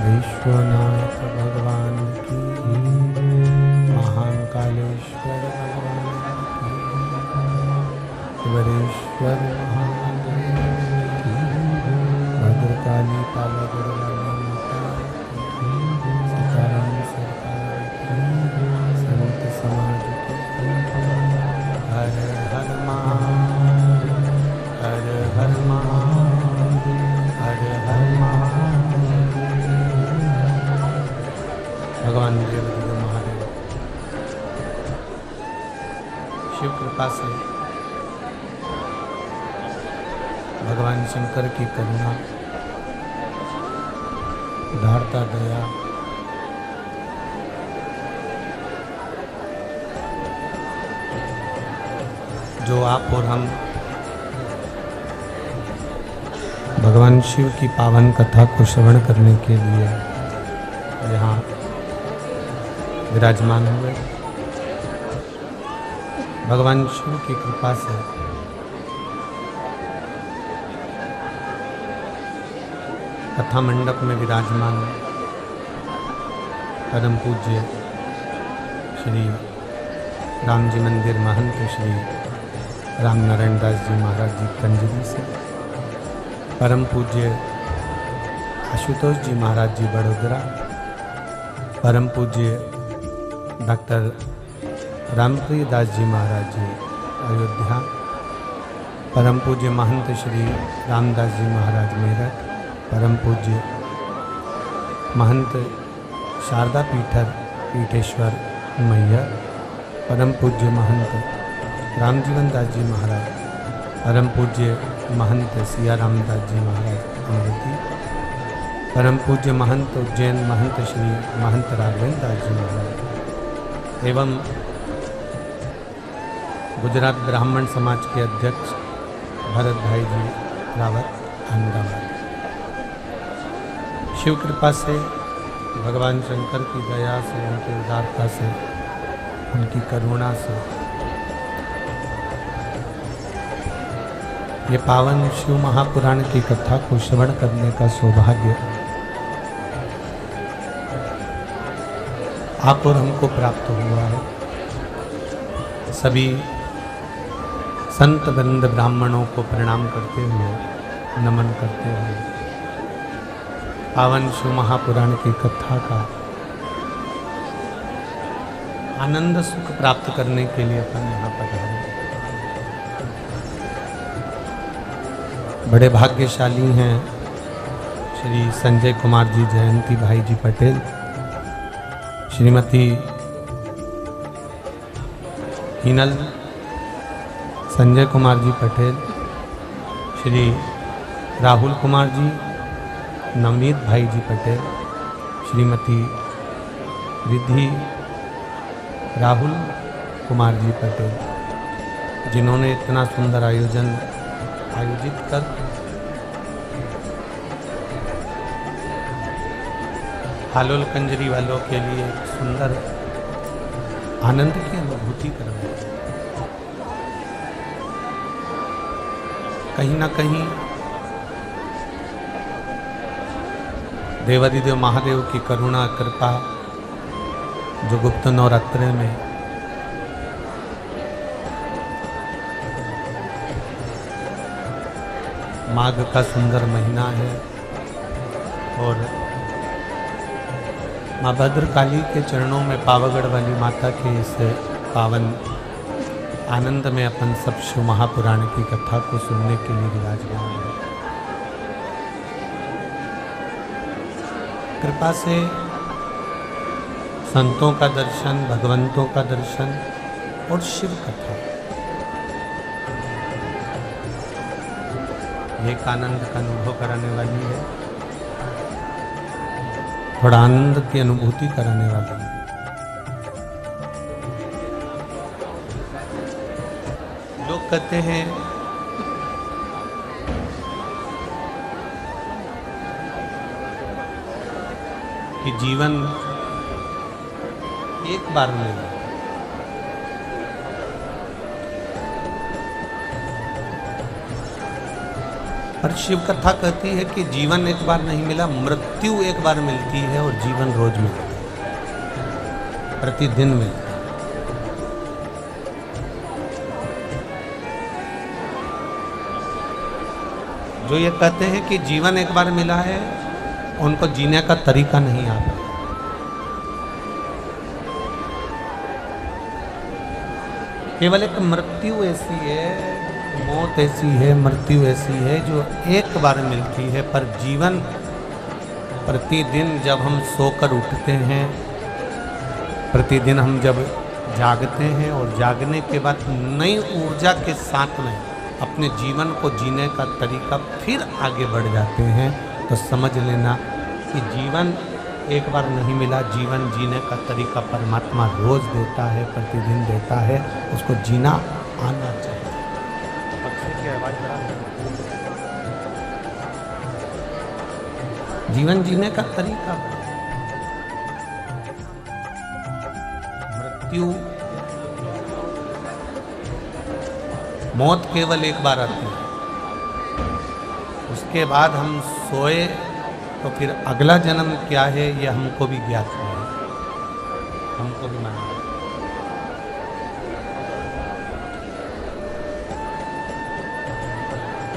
विश्वनाथ भगवान की महान कालेश्वर भगवान की वरेश्वर महादेव की भद्रकाली काला सीताराम सरकार की संत समाज की हर हर महादेव हर हर महादेव हर हर महादेव। भगवान देवदेव महादेव शिव कृपा से भगवान शंकर की करुणा उदारता दया जो आप और हम भगवान शिव की पावन कथा को श्रवण करने के लिए यहाँ विराजमान हुए। भगवान शिव की कृपा से कथा मंडप में विराजमान परम पूज्य श्री राम जी मंदिर महंत श्री राम नारायण दास जी महाराज जी कंजरी से, परम पूज्य आशुतोष जी महाराज जी बड़ोदरा, परम पूज्य डॉक्टर रामप्रिय दास जी महाराज जी अयोध्या, परम पूज्य महंत श्री रामदास जी महाराज मेरठ, परम पूज्य महंत शारदा पीठर पीठेश्वर मैया, परम पूज्य महंत रामजीवन दास जी महाराज, परम पूज्य महंत सिया रामदास जी महाराज अमृति, परम पूज्य महंत उज्जैन महंत श्री महंत राघवेंद्र दास जी महाराज एवं गुजरात ब्राह्मण समाज के अध्यक्ष भरत भाई जी रावत अहमदाबाद। शिव कृपा से भगवान शंकर की दया से, उनकी उदारता से, उनकी करुणा से ये पावन शिव महापुराण की कथा को श्रवण करने का सौभाग्य आप और हमको प्राप्त हुआ है। सभी संत वृंद ब्राह्मणों को प्रणाम करते हुए, नमन करते हुए पावन शिव महापुराण की कथा का आनंद सुख प्राप्त करने के लिए अपन यहाँ पधारे। बड़े भाग्यशाली हैं श्री संजय कुमार जी जयंती भाई जी पटेल, श्रीमती हिनल संजय कुमार जी पटेल, श्री राहुल कुमार जी, नवनीत भाई जी पटेल, श्रीमती रिद्धि राहुल कुमार जी पटेल, जिन्होंने इतना सुंदर आयोजन आयोजित कर हालोल कंजरी वालों के लिए एक सुंदर आनंद की अनुभूति करवाए। कहीं ना कहीं देवादिदेव महादेव की करुणा कृपा जो गुप्त नवरात्रि में माघ का सुंदर महीना है और माँ भद्रकाली के चरणों में पावागढ़ वाली माता के इस पावन आनंद में अपन सब शिव महापुराण की कथा को सुनने के लिए विराजमान है। कृपा से संतों का दर्शन, भगवंतों का दर्शन और शिव कथा एक आनंद का अनुभव कराने वाली है, थोड़ा आनंद की अनुभूति कराने वाली है। लोग कहते हैं कि जीवन एक बार मिला, पर शिव कथा कहती है कि जीवन एक बार नहीं मिला, मृत्यु एक बार मिलती है और जीवन रोज मिलता है, प्रतिदिन मिलता है। जो ये कहते हैं कि जीवन एक बार मिला है, उनको जीने का तरीका नहीं आता। केवल एक मृत्यु ऐसी है, मौत ऐसी है, मृत्यु ऐसी है जो एक बार मिलती है, पर जीवन प्रतिदिन जब हम सोकर उठते हैं, प्रतिदिन हम जब जागते हैं और जागने के बाद नई ऊर्जा के साथ में अपने जीवन को जीने का तरीका फिर आगे बढ़ जाते हैं, तो समझ लेना कि जीवन एक बार नहीं मिला। जीवन जीने का तरीका परमात्मा रोज देता है, प्रतिदिन देता है, उसको जीना आना चाहिए। जीवन जीने का तरीका, मृत्यु मौत केवल एक बार आती है, उसके बाद हम सोए तो फिर अगला जन्म क्या है यह हमको भी ज्ञात नहीं है, हमको भी मालूम है।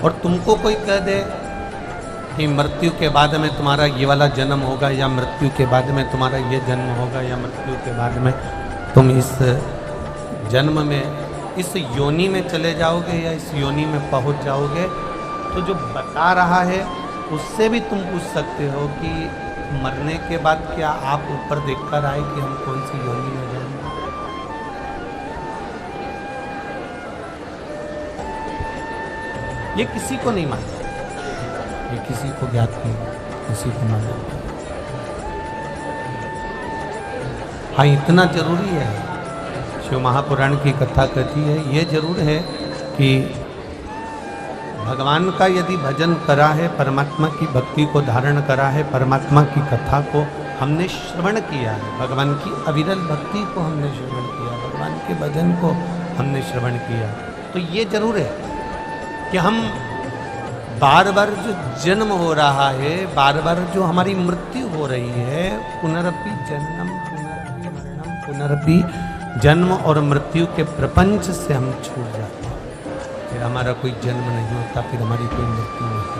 और तुमको कोई कह दे कि मृत्यु के बाद में तुम्हारा ये वाला जन्म होगा, या मृत्यु के बाद में तुम्हारा ये जन्म होगा, या मृत्यु के बाद में तुम इस जन्म में इस योनि में चले जाओगे या इस योनि में पहुंच जाओगे, तो जो बता रहा है उससे भी तुम पूछ सकते हो कि मरने के बाद क्या आप ऊपर देखकर आए कि हम कौन सी योनि में जाएंगे। ये किसी को नहीं मालूम, ये किसी को ज्ञात नहीं, किसी को मालूम। हाँ, इतना जरूरी है, शिव महापुराण की कथा कहती है, ये जरूर है कि भगवान का यदि भजन करा है, परमात्मा की भक्ति को धारण करा है, परमात्मा की कथा को हमने श्रवण किया है, भगवान की अविरल भक्ति को हमने श्रवण किया, भगवान के भजन को हमने श्रवण किया, तो ये जरूर है कि हम बार बार जो जन्म हो रहा है, बार बार जो हमारी मृत्यु हो रही है, पुनरपि जन्म पुनरपि मरणम पुनरपि जन्म और मृत्यु के प्रपंच से हम छूट जाते हैं। फिर हमारा कोई जन्म नहीं होता, फिर हमारी कोई मृत्यु नहीं होती।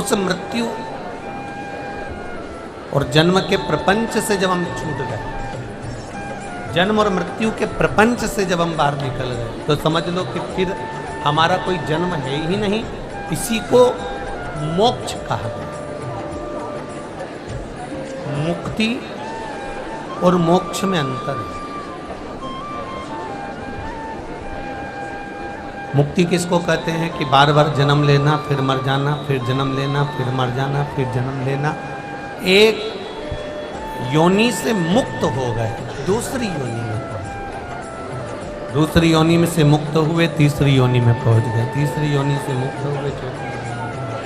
उस मृत्यु और जन्म के प्रपंच से जब हम छूट गए, जन्म और मृत्यु के प्रपंच से जब हम बाहर निकल गए, तो समझ लो कि फिर हमारा कोई जन्म है ही नहीं। इसी को मोक्ष कहा गया। मुक्ति और मोक्ष में अंतर है। मुक्ति किसको कहते हैं कि बार बार जन्म लेना, फिर मर जाना, फिर जन्म लेना, फिर मर जाना, फिर जन्म लेना। एक योनि से मुक्त हो गए, दूसरी योनि में पहुंच, दूसरी योनि में से मुक्त हुए, तीसरी योनि में पहुंच गए, तीसरी योनि से मुक्त हुए, चौथी योनि में।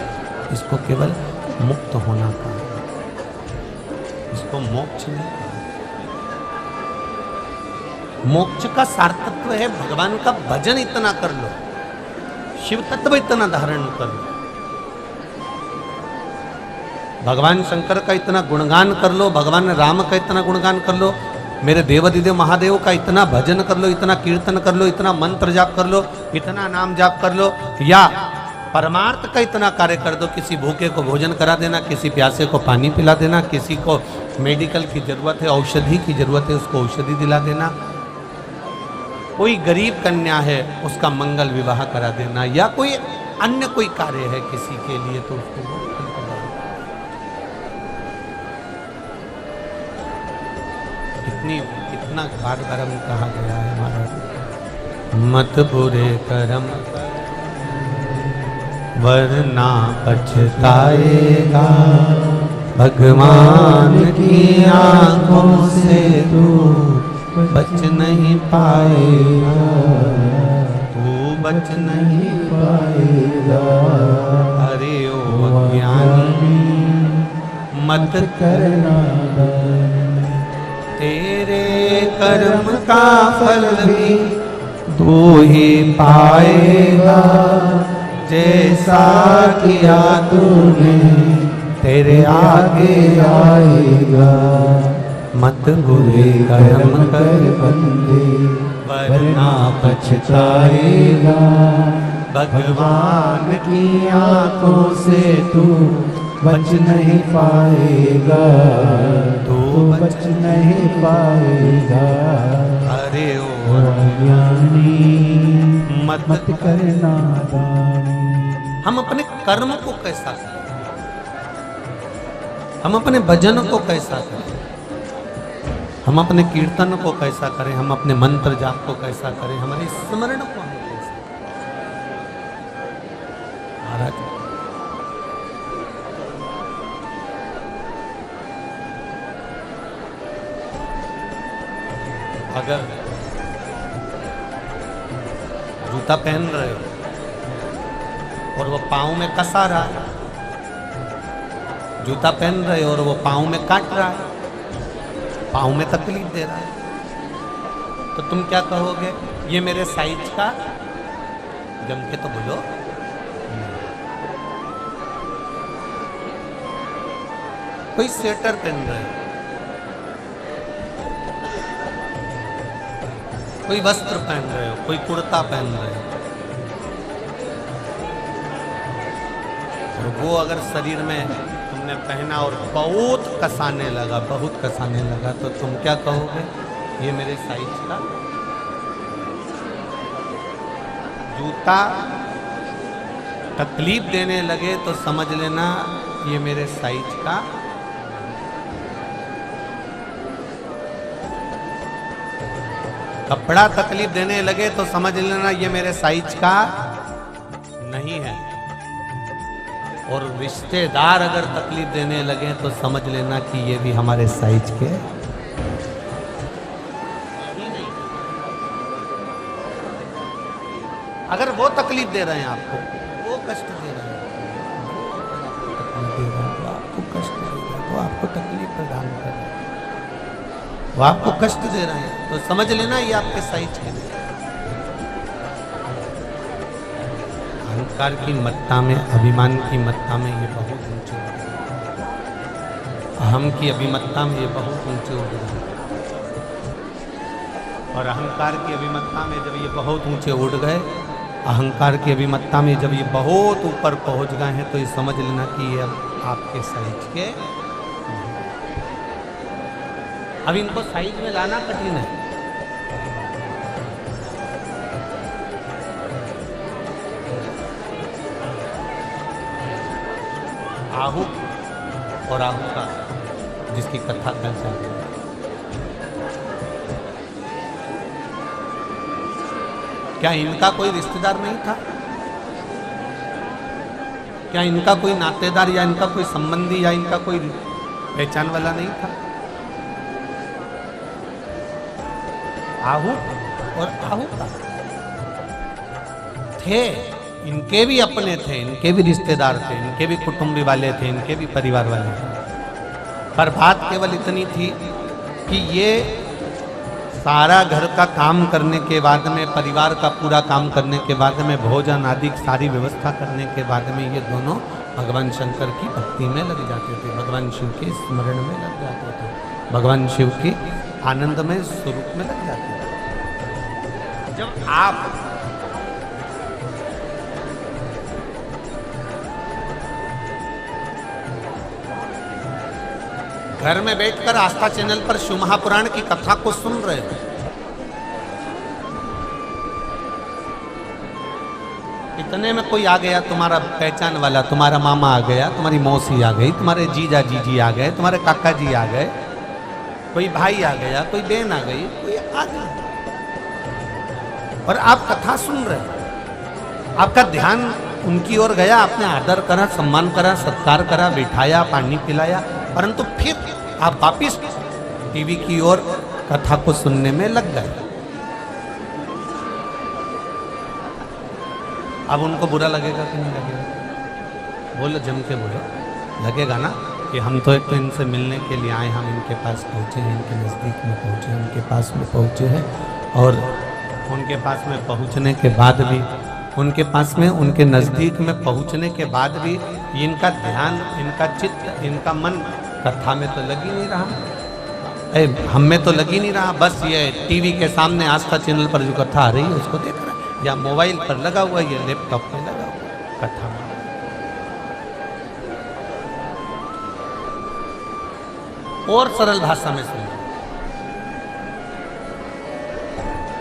इसको केवल मुक्त होना कहा, इसको मोक्ष नहीं कहा। मोक्ष का सार्थत्व है भगवान का भजन इतना कर लो, शिव तत्व इतना धारण कर लो, भगवान शंकर का इतना गुणगान कर लो, भगवान राम का इतना गुणगान कर लो, मेरे देवाधिदेव महादेव का इतना भजन कर लो, इतना कीर्तन कर लो, इतना मंत्र जाप कर लो, इतना नाम जाप कर लो, या परमार्थ का इतना कार्य कर दो, किसी भूखे को भोजन करा देना, किसी प्यासे को पानी पिला देना, किसी को मेडिकल की जरूरत है, औषधि की जरूरत है, उसको औषधि दिला देना, कोई गरीब कन्या है उसका मंगल विवाह करा देना, या कोई अन्य कोई कार्य है किसी के लिए तो उसको इतना कारगरम कहा गया है महाराज। मत बुरे कर्म वरना पछताएगा, भगवान की आंखों से तू बच नहीं पाएगा, तू बच नहीं पाएगा। अरे ओ अज्ञानी मत करना, तेरे कर्म का फल भी तू ही पाएगा, जैसा किया तूने तेरे आगे आएगा। मत बुरे कर्म कर बंदे वरना पछताएगा, भगवान की आंखों से तू बच नहीं पाएगा, तू बच नहीं पाएगा। अरे ओ अज्ञानी मत करना दानी। हम अपने कर्म को कैसा करें, हम अपने भजन को कैसा करें, हम अपने कीर्तन को कैसा करें, हम अपने मंत्र जाप को कैसा करें, हमारे स्मरण को हम कैसा महाराज। अगर जूता पहन रहे हो और वो पाँव में कसा रहा है, जूता पहन रहे हो और वो पाँव में काट रहा है, पाँव में तकलीफ दे रहा है, तो तुम क्या कहोगे? ये मेरे साइज का, जम के तो बोलो। कोई स्वेटर पहन रहे हो, कोई वस्त्र पहन रहे हो, कोई कुर्ता पहन रहे हो, और वो अगर शरीर में तुमने पहना और बहुत कसाने लगा, बहुत कसाने लगा, तो तुम क्या कहोगे? ये मेरे साइज का जूता तकलीफ देने लगे तो समझ लेना ये मेरे साइज का। कपड़ा तकलीफ देने लगे तो समझ लेना ये मेरे साइज का नहीं है। और रिश्तेदार अगर तकलीफ देने लगे तो समझ लेना कि ये भी हमारे साइज के नहीं। अगर वो तकलीफ दे रहे हैं आपको, वो कष्ट दे रहे हैं, वो आपको कष्ट दे रहे हैं, वो आपको तकलीफ प्रदान कर रहे हैं, वो आपको कष्ट दे रहे हैं, तो समझ लेना ये आपके साइज के नहीं। अहंकार की मत्ता में, अभिमान की मत्ता में ये बहुत ऊंचे उठ गए, अहम की अभिमत्ता में ये बहुत ऊंचे उठ गए, और अहंकार की अभिमत्ता में जब ये बहुत ऊंचे उठ गए, अहंकार की अभिमत्ता में जब ये बहुत ऊपर पहुंच गए हैं, तो ये समझ लेना कि ये अब आपके साइज के। अब इनको साइज में लाना कठिन है। आहू और आहू का, जिसकी कथा कल चल रही है, क्या इनका कोई रिश्तेदार नहीं था? क्या इनका कोई नातेदार या इनका कोई संबंधी या इनका कोई पहचान वाला नहीं था? आहू और आहू का थे, इनके भी अपने थे, इनके भी रिश्तेदार थे, इनके भी कुटुंबी वाले थे, इनके भी परिवार वाले थे। पर बात केवल इतनी थी कि ये सारा घर का काम करने के बाद में, परिवार का पूरा काम करने के बाद में, भोजन आदि सारी व्यवस्था करने के बाद में ये दोनों भगवान शंकर की भक्ति में लग जाते थे, भगवान शिव के स्मरण में लग जाते थे, भगवान शिव के आनंदमय स्वरूप में लग जाते थे। जब आप घर में बैठकर आस्था चैनल पर शिव महापुराण की कथा को सुन रहे हो, इतने में कोई आ गया तुम्हारा पहचान वाला, तुम्हारा मामा आ गया, तुम्हारी मौसी आ गई, तुम्हारे जीजा जीजी आ गए, तुम्हारे काका जी आ गए, कोई भाई आ गया, कोई बहन आ गई, कोई आ गया, और आप कथा सुन रहे हो। आपका ध्यान उनकी ओर गया, आपने आदर करा, सम्मान करा, सत्कार करा, बिठाया, पानी पिलाया, परंतु फिर आप वापिस टीवी की ओर कथा को सुनने में लग गए। अब उनको बुरा लगेगा कि नहीं लगेगा? बोलो, जम के बोलो, लगेगा ना कि हम तो एक तो इनसे मिलने के लिए आए, हम इनके पास पहुँचे हैं, इनके नज़दीक में पहुँचे हैं, उनके पास में पहुँचे हैं, और उनके पास में पहुँचने के बाद भी, उनके पास में, उनके नज़दीक में पहुँचने के बाद भी इनका ध्यान, इनका चित्त, इनका मन कथा में तो लग ही नहीं रहा, हम में तो लग ही नहीं रहा, बस ये टीवी के सामने आस्था चैनल पर जो कथा आ रही है उसको देख रहा है, या मोबाइल पर लगा हुआ है, या लैपटॉप में लगा हुआ कथा में। और सरल भाषा में सुनिए,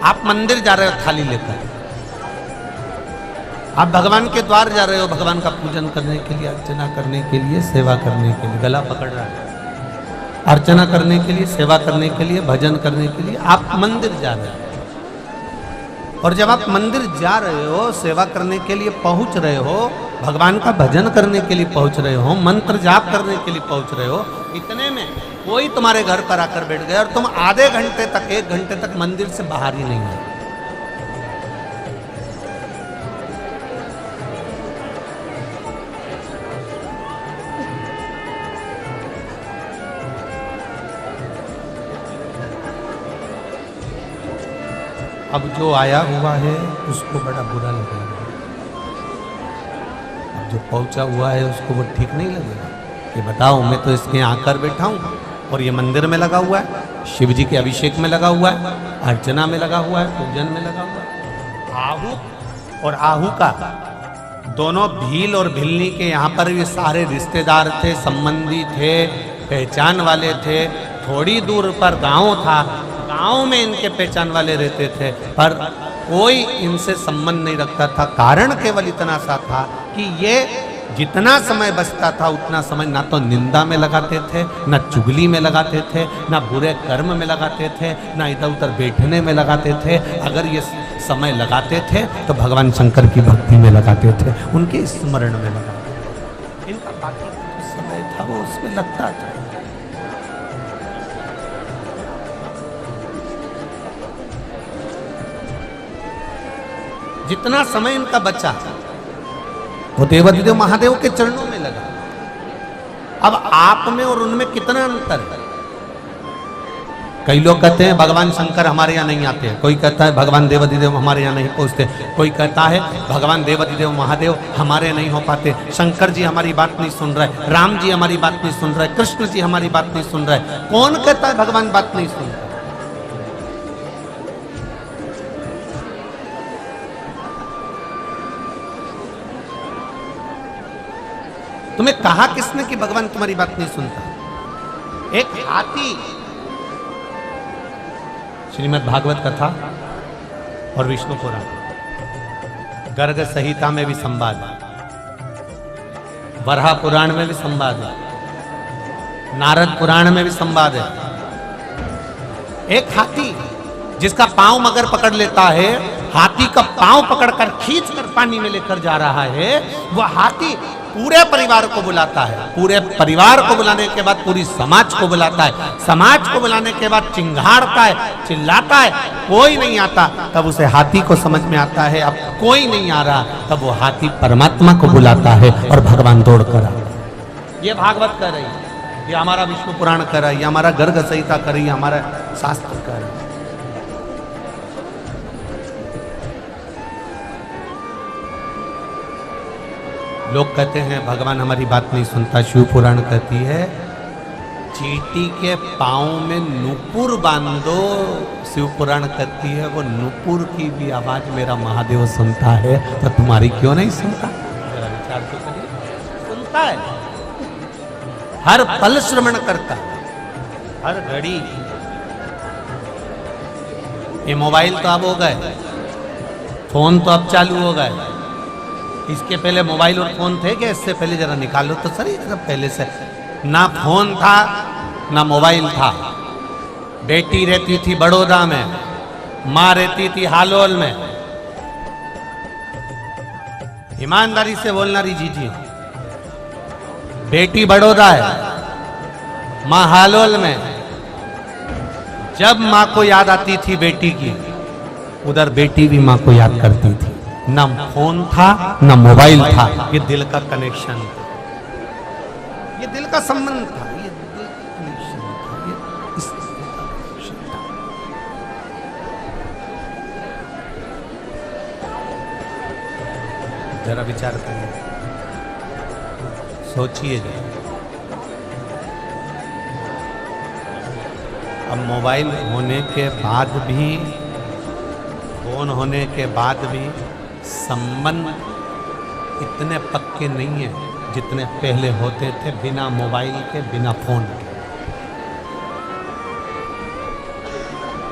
आप मंदिर जा रहे हो थाली लेकर, आप भगवान के द्वार जा रहे हो, भगवान का पूजन करने के लिए, अर्चना करने के लिए, सेवा करने के लिए, गला पकड़ रहा है, अर्चना करने के लिए, सेवा करने के लिए, भजन करने के लिए आप मंदिर जा रहे हो। और जब आप मंदिर जा रहे हो, सेवा करने के लिए पहुंच रहे हो, भगवान का भजन करने के लिए पहुंच रहे हो, मंत्र जाप करने के लिए पहुंच रहे हो, इतने में कोई तुम्हारे घर पर आकर बैठ गया और तुम आधे घंटे तक, 1 घंटे तक मंदिर से बाहर ही नहीं आए। अब जो आया हुआ है उसको बड़ा बुरा लगेगा, अब जो पहुंचा हुआ है उसको वो ठीक नहीं लगेगा कि बताओ, मैं तो इसके आकर बैठा हूँ और ये मंदिर में लगा हुआ है, शिव जी के अभिषेक में लगा हुआ है, अर्चना में लगा हुआ है, पूजन में लगा हुआ है। आहू और आहू का दोनों भील और भिलनी के यहाँ पर ये सारे रिश्तेदार थे, संबंधी थे, पहचान वाले थे। थोड़ी दूर पर गांव था, गांव में इनके पहचान वाले रहते थे, पर कोई इनसे संबंध नहीं रखता था। कारण केवल इतना सा था कि ये जितना समय बचता था उतना समय ना तो निंदा में लगाते थे, ना चुगली में लगाते थे, ना बुरे कर्म में लगाते थे, ना इधर उधर बैठने में लगाते थे। अगर ये समय लगाते थे तो भगवान शंकर की भक्ति में लगाते थे, उनके स्मरण में लगाते थे। इनका बाकी समय था वो उसमें लगता था। जितना समय इनका बचा वो देवाधिदेव महादेव के चरणों में लगा। अब आप में और उनमें कितना अंतर है? कई लोग कहते हैं भगवान शंकर हमारे यहाँ नहीं आते, कोई कहता है भगवान देवाधिदेव हमारे यहाँ नहीं पहुँचते, कोई कहता है भगवान देवाधिदेव महादेव हमारे नहीं हो पाते, शंकर जी हमारी बात नहीं सुन रहे, राम जी हमारी बात नहीं सुन रहे, कृष्ण जी हमारी बात नहीं सुन रहे। कौन कहता है भगवान बात नहीं सुन रहे? तुम्हें कहा किसने कि भगवान तुम्हारी बात नहीं सुनता? एक हाथी, श्रीमद् भागवत कथा और विष्णु पुराण, गर्ग संहिता में भी संवाद है, वराह पुराण में भी संवाद है, नारद पुराण में भी संवाद है। एक हाथी जिसका पांव मगर पकड़ लेता है, हाथी का पांव पकड़कर खींचकर पानी में लेकर जा रहा है, वह हाथी पूरे परिवार को बुलाता है, पूरे परिवार को बुलाने के बाद पूरी समाज को बुलाता है, समाज को बुलाने के बाद चिंघाड़ता है, चिल्लाता है, कोई नहीं आता, तब उसे हाथी को समझ में आता है अब कोई नहीं आ रहा, तब वो हाथी परमात्मा को बुलाता है और भगवान दौड़ कर आता है। ये भागवत कर रही है, ये हमारा विष्णु पुराण कर रहा है, ये हमारा गर्ग संहिता कर रही है, हमारा शास्त्र कर रहा है। लोग कहते हैं भगवान हमारी बात नहीं सुनता, शिव पुराण कहती है चींटी के पाँव में नूपुर बांध दो, शिव पुराण कहती है वो नूपुर की भी आवाज मेरा महादेव सुनता है, तो तुम्हारी क्यों नहीं सुनता? जरा विचार तो करिए, सुनता है, हर पल श्रवण करता है, हर घड़ी। ये मोबाइल तो अब हो गए, फोन तो अब चालू हो गए, इसके पहले मोबाइल और फोन थे क्या? इससे पहले जरा निकालो तो सही, जरा पहले से ना फोन था ना मोबाइल था। बेटी रहती थी बड़ौदा में, माँ रहती थी हालोल में। ईमानदारी से बोलना रही जी, बेटी बड़ौदा है, माँ हालोल में। जब माँ को याद आती थी बेटी की, उधर बेटी भी माँ को याद करती थी। ना फोन था ना मोबाइल था, ये दिल का कनेक्शन था, ये दिल का संबंध था, ये दिल का कनेक्शन था, ये इस दिल का कनेक्शन था। जरा विचार करिए, सोचिए जरा। अब मोबाइल होने के बाद भी, फोन होने के बाद भी संबंध इतने पक्के नहीं है जितने पहले होते थे, बिना मोबाइल के, बिना फोन के।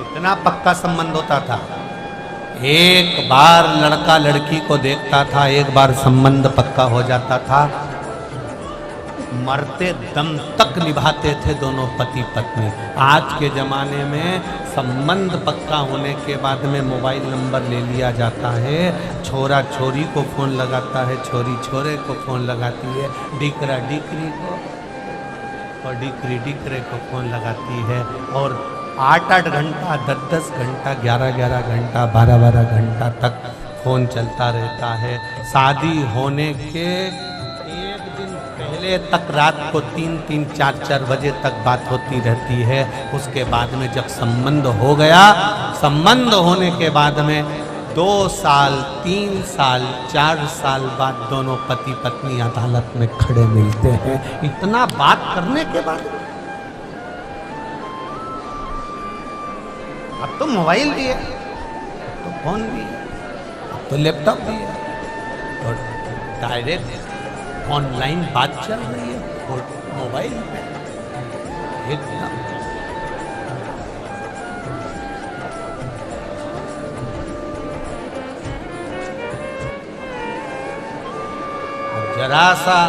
इतना पक्का संबंध होता था, एक बार लड़का लड़की को देखता था, एक बार संबंध पक्का हो जाता था, मरते दम तक निभाते थे दोनों पति पत्नी। आज के जमाने में संबंध पक्का होने के बाद में मोबाइल नंबर ले लिया जाता है, छोरा छोरी को फोन लगाता है, छोरी छोरे को फोन लगाती है, डिकरा डिकरी को और डिकरी डिकरे को फोन लगाती है, और 8-8 घंटा, 10-10 घंटा, 11-11 घंटा, 12-12 घंटा तक फोन चलता रहता है। शादी होने के पहले तक रात को 3-3, 4-4 बजे तक बात होती रहती है। उसके बाद में जब संबंध हो गया, संबंध होने के बाद में 2 साल, 3 साल, 4 साल बाद दोनों पति पत्नी अदालत में खड़े मिलते हैं। इतना बात करने के बाद अब तो मोबाइल भी है, अब तो फोन भी है, अब तो लैपटॉप भी है, और डायरेक्ट ऑनलाइन बात चल रही है और मोबाइल पे एकदम। जरा सा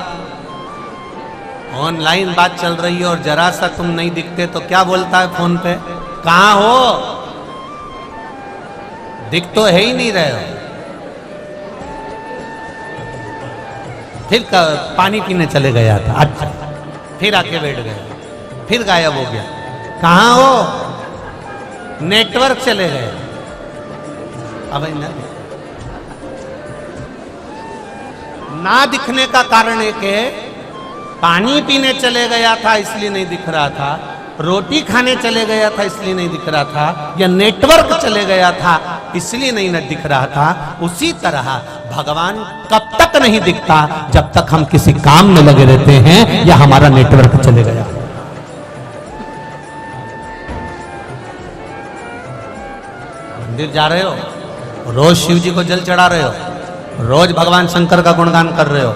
ऑनलाइन बात चल रही है और जरा सा तुम नहीं दिखते तो क्या बोलता है फोन पे? कहाँ हो? दिख तो है ही नहीं रहे हो। फिर पानी पीने चले गया था, अच्छा, फिर आके बैठ गए, फिर गायब हो गया। कहाँ हो? नेटवर्क चले गए। अब ना दिखने का कारण एक है, पानी पीने चले गया था इसलिए नहीं दिख रहा था, रोटी खाने चले गया था इसलिए नहीं दिख रहा था, या नेटवर्क चले गया था इसलिए नहीं दिख रहा था। उसी तरह भगवान कब तक नहीं दिखता? जब तक हम किसी काम में लगे रहते हैं या हमारा नेटवर्क चले गया। मंदिर जा रहे हो, रोज शिव जी को जल चढ़ा रहे हो, रोज भगवान शंकर का गुणगान कर रहे हो,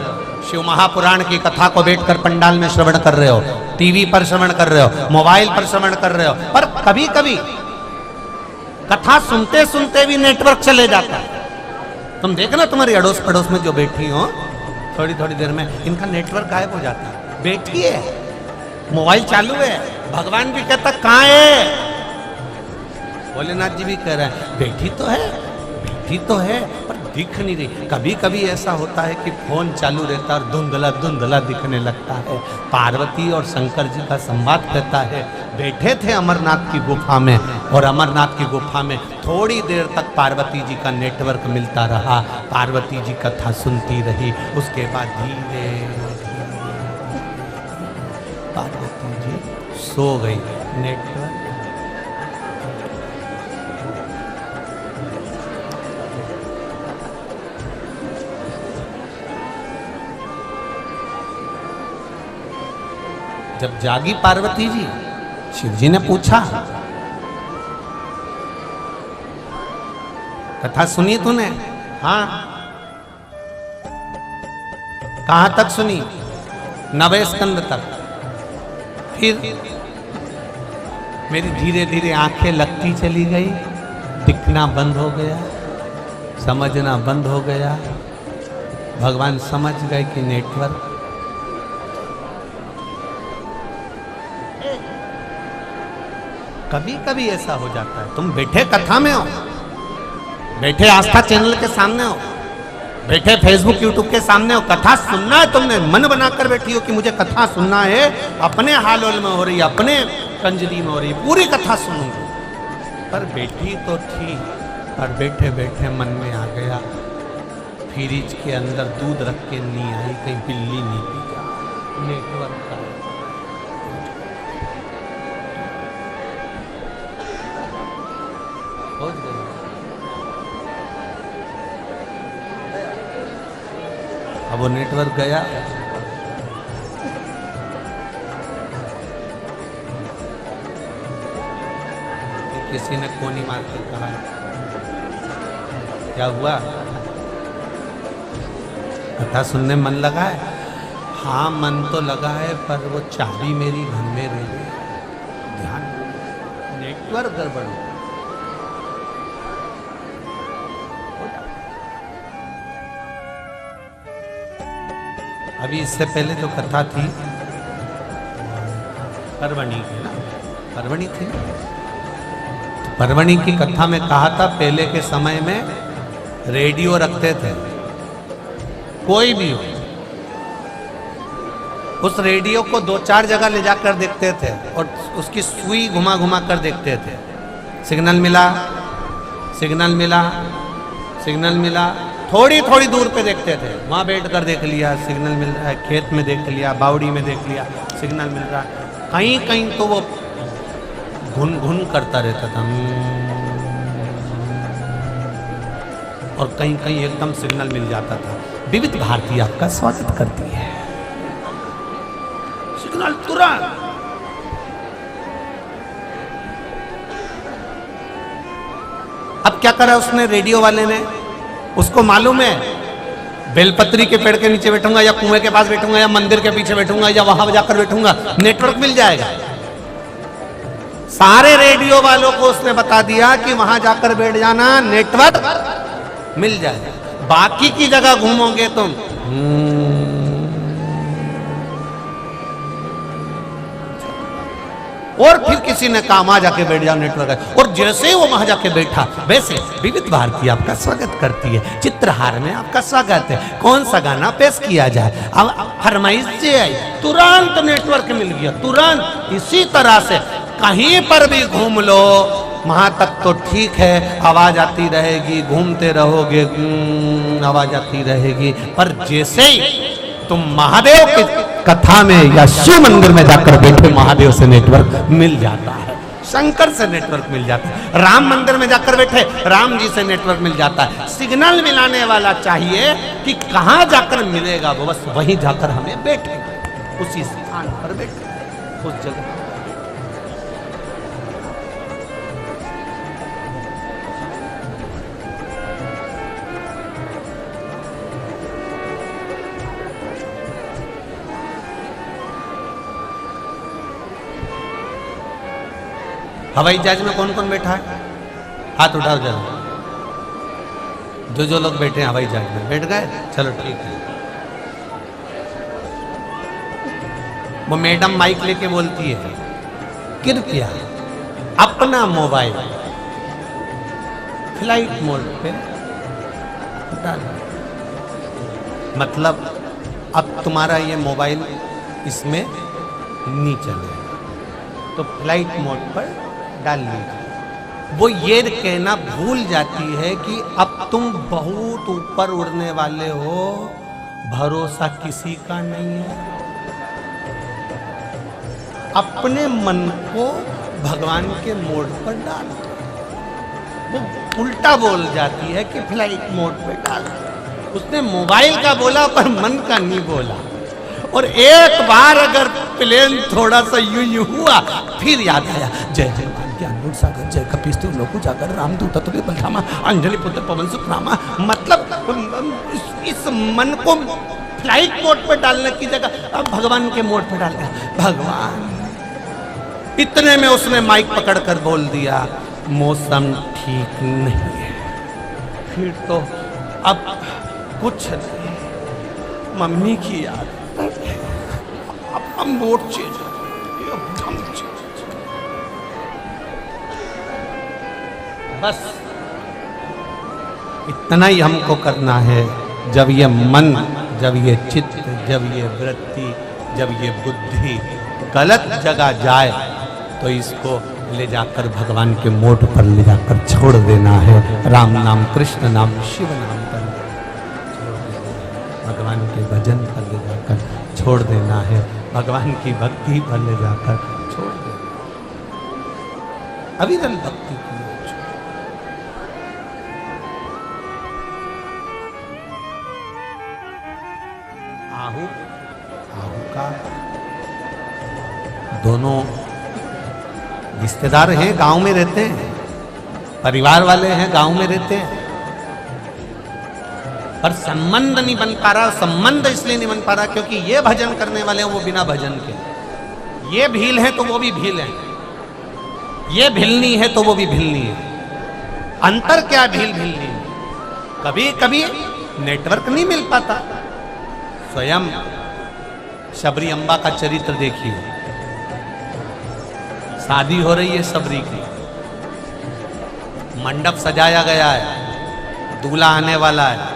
शिव महापुराण की कथा को बैठकर पंडाल में श्रवण कर रहे हो, टीवी पर श्रवण कर रहे हो, मोबाइल पर श्रवण कर रहे हो, पर कभी कभी कथा सुनते सुनते भी नेटवर्क चले जाता है। तुम देखना तुम्हारी अड़ोस पड़ोस में जो बैठी हो, थोड़ी थोड़ी देर में इनका नेटवर्क गायब हो जाता है। बैठी है, मोबाइल चालू है, भगवान भी कहता कहाँ है? भोलेनाथ जी भी कह रहे हैं बैठी तो है, बैठी तो है पर दिख नहीं रही। कभी कभी ऐसा होता है कि फोन चालू रहता है और धुंधला धुंधला दिखने लगता है। पार्वती और शंकर जी का संवाद कहता है बैठे थे अमरनाथ की गुफा में, और अमरनाथ की गुफा में थोड़ी देर तक पार्वती जी का नेटवर्क मिलता रहा। पार्वती जी कथा सुनती रही। उसके बाद धीरे पार्वती जी सो गई। नेटवर्क जब जागी पार्वती जी, शिव जी ने पूछा कथा सुनी तूने? हाँ। कहां तक सुनी? 9वें स्कंद तक। फिर मेरी धीरे धीरे आंखें लगती चली गई, दिखना बंद हो गया, समझना बंद हो गया। भगवान समझ गए कि नेटवर्क कभी कभी ऐसा हो जाता है। तुम बैठे कथा में हो, बैठे आस्था चैनल के सामने हो, बैठे फेसबुक यूट्यूब के सामने हो, कथा सुनना है। तुमने मन बनाकर बैठी हो कि मुझे कथा सुनना है, अपने हाल होल में हो रही, अपने कंजरी में हो रही, पूरी कथा सुनूंगी। पर बैठी तो थी, पर बैठे बैठे मन में आ गया फ्रिज के अंदर दूध रख के नहीं आई, कहीं बिल्ली नहीं पी जा। नेटवर्क का पहुंच गई। अब वो नेटवर्क गया। किसी ने कोनी मार के कहा क्या हुआ? कथा सुनने मन लगा है? हाँ मन तो लगा है, पर वो चाबी मेरी घर में रह गई। ध्यान, नेटवर्क गड़बड़। अभी इससे पहले जो कथा थी परवणी की ना, परवणी थी। परवणी की कथा में कहा था पहले के समय में रेडियो रखते थे, कोई भी हो उस रेडियो को 2-4 जगह ले जाकर देखते थे और उसकी सुई घुमा घुमा कर देखते थे। सिग्नल मिला, सिग्नल मिला, सिग्नल मिला, थोड़ी थोड़ी दूर पे देखते थे। वहां बैठ कर देख लिया सिग्नल मिल रहा है, खेत में देख लिया, बावड़ी में देख लिया सिग्नल मिल रहा है। कहीं कहीं तो वो घुन घुन करता रहता था और कहीं कहीं एकदम सिग्नल मिल जाता था। विविध भारती आपका स्वागत करती है। सिग्नल तुरंत। अब क्या करा उसने, रेडियो वाले ने? उसको मालूम है बेलपत्री के पेड़ के नीचे बैठूंगा या कुएं के पास बैठूंगा या मंदिर के पीछे बैठूंगा या वहां जाकर बैठूंगा, नेटवर्क मिल जाएगा। सारे रेडियो वालों को उसने बता दिया कि वहां जाकर बैठ जाना, नेटवर्क मिल जाएगा। बाकी की जगह घूमोगे तुम और फिर किसी ने कहा वहां जाके बैठ जाओ, नेटवर्क है। और जैसे ही वो वहां जाके बैठा, वैसे विविध भारती आपका स्वागत करती है। चित्रहार में आपका स्वागत है। कौन सा गाना पेश किया जाए? अब फरमाइश से आई, तुरंत नेटवर्क मिल गया, तुरंत। इसी तरह से कहीं पर भी घूम लो, वहां तक तो ठीक है, आवाज आती रहेगी, घूमते रहोगे, आवाज आती रहेगी। पर जैसे ही तुम महादेव की कथा में या शिव मंदिर में जाकर बैठे, महादेव से नेटवर्क मिल जाता है, शंकर से नेटवर्क मिल जाता है। राम मंदिर में जाकर बैठे, राम जी से नेटवर्क मिल जाता है। सिग्नल मिलाने वाला चाहिए कि कहां जाकर मिलेगा, वो बस वहीं जाकर हमें बैठे, उसी स्थान पर बैठे, उस जगह। हवाई जहाज में कौन कौन बैठा है? हाथ उठाओ जरा। जो लोग बैठे हैं हवाई जहाज में, बैठ गए? चलो ठीक है। वो मैडम माइक लेके बोलती है, कृपया अपना मोबाइल फ्लाइट मोड पे डाल, मतलब अब तुम्हारा ये मोबाइल इसमें नहीं चलेगा, तो फ्लाइट मोड पर डाल लीजिए। वो ये कहना भूल जाती है कि अब तुम बहुत ऊपर उड़ने वाले हो, भरोसा किसी का नहीं है। अपने मन को भगवान के मोड पर डाल, वो उल्टा बोल जाती है कि फ्लाइट मोड पे डाल। उसने मोबाइल का बोला पर मन का नहीं बोला। और एक बार अगर प्लेन थोड़ा सा यूं हुआ, फिर याद आया जय हनुमान ज्ञान गुण सागर, जय कपीस्तु लोकु जागर, रामदूत अतुल्य बलधामा, अंजलि पुत्र पवन सुत रामा। मतलब इस मन को फ्लाइट मोड पर डालने की जगह अब भगवान के मोड पर डाल दिया। भगवान, इतने में उसने माइक पकड़कर बोल दिया, मौसम ठीक नहीं है। फिर तो अब कुछ नहीं, मम्मी की याद, अब मोड चेंज, बस इतना ही हमको करना है। जब ये मन, जब ये चित्त, जब ये वृत्ति, जब ये बुद्धि गलत जगह जाए, तो इसको ले जाकर भगवान के मोड पर ले जाकर छोड़ देना है। राम नाम, कृष्ण नाम, शिव नाम पर भगवान के भजन पर ले जाकर छोड़ देना है, भगवान की भक्ति पर ले जाकर छोड़ देना, अविरल भक्ति की। आहू का दोनों रिश्तेदार हैं, गांव में रहते हैं, परिवार वाले हैं, गांव में रहते हैं, पर संबंध नहीं बन पा रहा। संबंध इसलिए नहीं बन पा रहा क्योंकि ये भजन करने वाले हैं वो बिना भजन के, ये भील है तो वो भी भील है, ये भिलनी है तो वो भी भिलनी है। अंतर क्या भील भिलनी? कभी कभी नेटवर्क नहीं मिल पाता। स्वयं शबरी अम्बा का चरित्र देखिए, शादी हो रही है शबरी की, मंडप सजाया गया है, दूल्हा आने वाला है।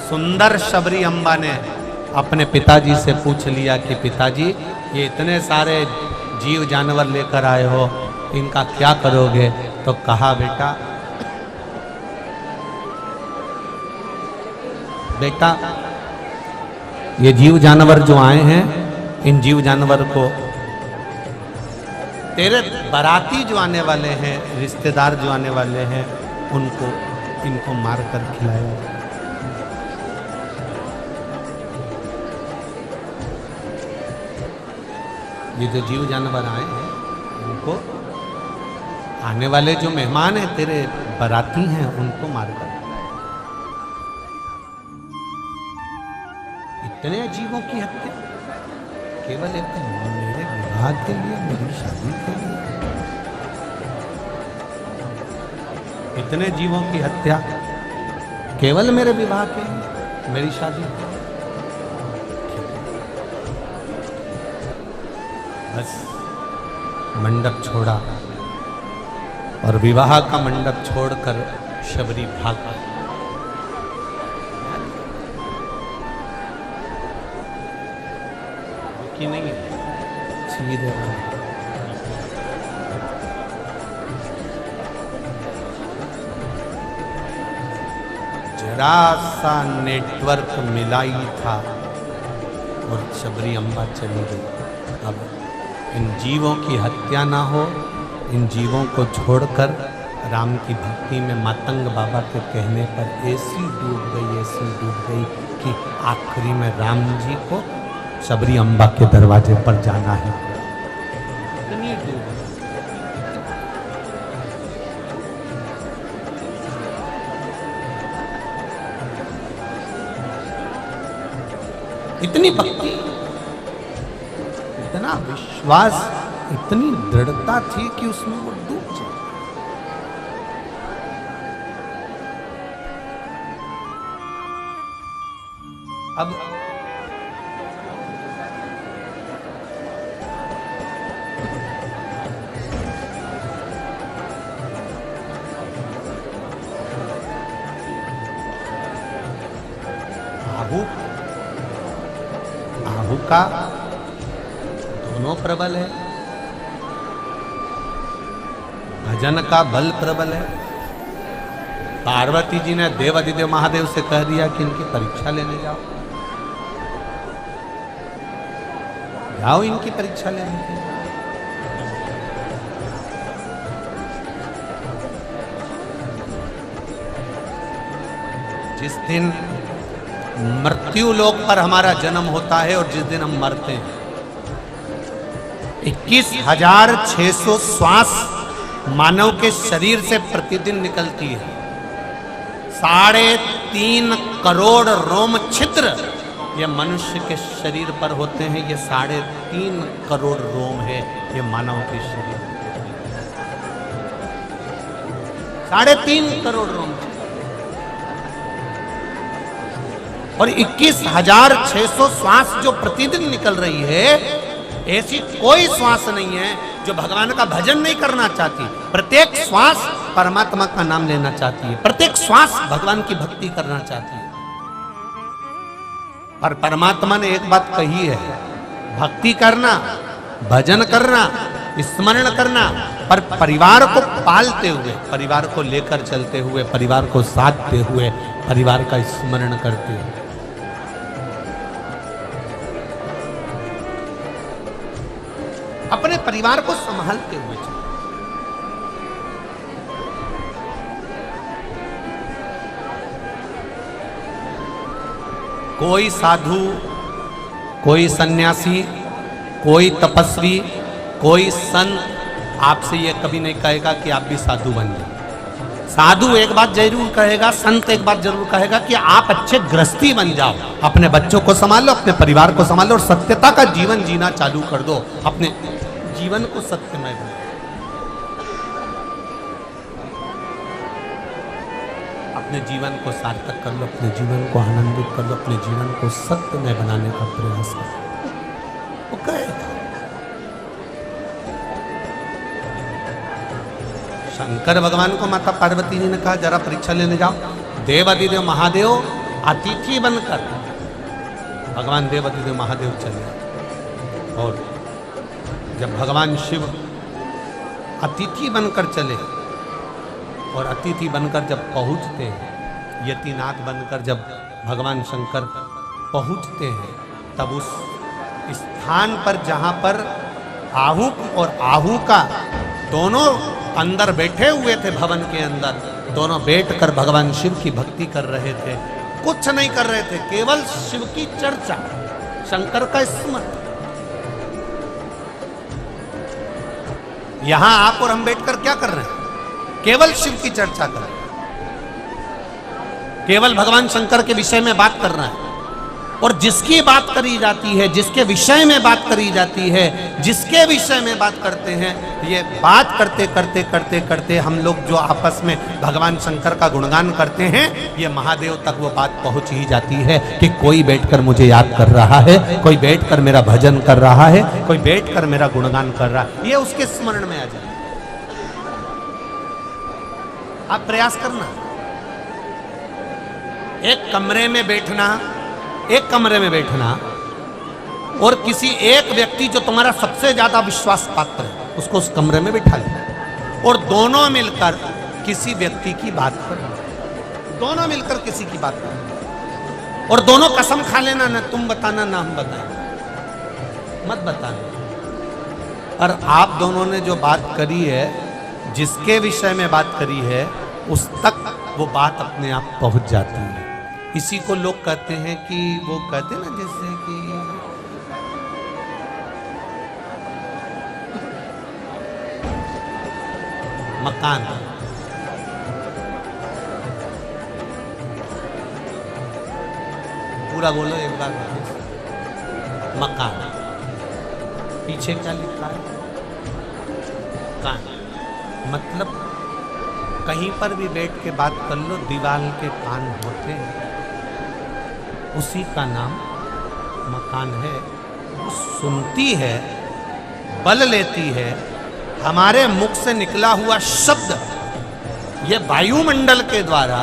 सुंदर शबरी अम्बा ने अपने पिताजी से पूछ लिया कि पिताजी, ये इतने सारे जीव जानवर लेकर आए हो, इनका क्या करोगे? तो कहा बेटा ये जीव जानवर जो आए हैं, इन जीव जानवर को तेरे बाराती जो आने वाले हैं, रिश्तेदार जो आने वाले हैं, उनको इनको मार कर खिलाएंगे। ये जो जीव जानवर आए हैं, उनको आने वाले जो मेहमान हैं, तेरे बाराती हैं, उनको मार कर। इतने जीवों की हत्या केवल एक मेरे विवाह के लिए, मेरी शादी के लिए। इतने जीवों की हत्या केवल मेरे विवाह के लिए, मेरी शादी के लिए। बस मंडप छोड़ा और विवाह का मंडप छोड़कर शबरी भाग की नहीं है, सीधे जरा सा नेटवर्क मिला ही था और शबरी अम्बा चली गई। अब इन जीवों की हत्या ना हो, इन जीवों को छोड़कर राम की भक्ति में मातंग बाबा के कहने पर ऐसी डूब गई कि आखिरी में राम जी को शबरी अम्बा के दरवाजे पर जाना है। इतनी डूब, इतनी भक्ति, इतना विश्वास, इतनी दृढ़ता थी कि उसमें वो डूब जाए। अब प्रभु का दोनों प्रबल है, भजन का बल प्रबल है। पार्वती जी ने देवाधिदेव महादेव से कह दिया कि इनकी परीक्षा लेने जाओ, जाओ इनकी परीक्षा लेने के। जिस दिन मृत्यु लोक पर हमारा जन्म होता है और जिस दिन हम मरते हैं, 21,600 श्वास मानव के शरीर से प्रतिदिन निकलती है। 3.5 करोड़ रोम छिद्र ये मनुष्य के शरीर पर होते हैं। ये 3.5 करोड़ रोम है ये मानव के शरीर, 3.5 करोड़ रोम। और 21,600 श्वास जो प्रतिदिन निकल रही है, ऐसी कोई श्वास नहीं है जो भगवान का भजन नहीं करना चाहती। प्रत्येक श्वास परमात्मा का नाम लेना चाहती है, प्रत्येक श्वास भगवान की भक्ति करना चाहती है। पर परमात्मा ने एक बात कही है, भक्ति करना, भजन करना, स्मरण करना, पर परिवार को पालते हुए, परिवार को लेकर चलते हुए, परिवार को साधते हुए, परिवार का स्मरण करते हुए। अपने परिवार को संभालते हुए चलो। कोई साधु, कोई सन्यासी, कोई तपस्वी, कोई संत आपसे ये कभी नहीं कहेगा कि आप भी साधु बन जाओ। साधु एक बात जरूर कहेगा, संत एक बात जरूर कहेगा कि आप अच्छे गृहस्थी बन जाओ, अपने बच्चों को संभालो, अपने परिवार को संभालो और सत्यता का जीवन जीना चालू कर दो, अपने जीवन को सत्यमय बनाओ। अपने जीवन को सार्थक कर लो, अपने जीवन को आनंदित कर लो, अपने जीवन को सत्यमय बनाने का प्रयास करो। वो कहेगा। शंकर भगवान को माता पार्वती जी ने कहा जरा परीक्षा लेने जाओ। देवाधिदेव महादेव अतिथि बनकर भगवान देवाधिदेव महादेव चले, और जब भगवान शिव अतिथि बनकर चले और अतिथि बनकर जब पहुंचते हैं, यतिनाथ बनकर जब भगवान शंकर पहुंचते हैं, तब उस स्थान पर जहां पर आहूक और आहू का दोनों अंदर बैठे हुए थे, भवन के अंदर दोनों बैठकर भगवान शिव की भक्ति कर रहे थे, कुछ नहीं कर रहे थे, केवल शिव की चर्चा, शंकर का स्मरण। यहां आप और हम बैठकर क्या कर रहे हैं? केवल शिव की चर्चा कर रहे हैं, केवल भगवान शंकर के विषय में बात कर रहे हैं। और जिसकी बात करी जाती है, जिसके विषय में बात करी जाती है, जिसके विषय में बात करते हैं, ये बात करते करते करते करते हम लोग जो आपस में भगवान शंकर का गुणगान करते हैं, ये महादेव तक वो बात पहुंच ही जाती है कि कोई बैठकर मुझे याद कर रहा है, कोई बैठकर मेरा भजन कर रहा है, कोई बैठकर मेरा गुणगान कर रहा है, ये उसके स्मरण में आ जाए। आप प्रयास करना, एक कमरे में बैठना, एक कमरे में बैठना और किसी एक व्यक्ति जो तुम्हारा सबसे ज्यादा विश्वास पात्र है, उसको उस कमरे में बिठा लेना और दोनों मिलकर किसी व्यक्ति की बात करो, दोनों मिलकर किसी की बात करो और दोनों कसम खा लेना, ना तुम बताना ना हम बताएं, मत बताना। और आप दोनों ने जो बात करी है, जिसके विषय में बात करी है, उस तक वो बात अपने आप पहुंच जाती है। इसी को लोग कहते हैं कि वो कहते हैं ना, जैसे कि मकान, पूरा बोलो एक बार, मकान पीछे क्या लिखा है? कान, मतलब कहीं पर भी बैठ के बात कर लो, दीवार के कान होते हैं, उसी का नाम मकान है। वो सुनती है, बल लेती है, हमारे मुख से निकला हुआ शब्द ये वायुमंडल के द्वारा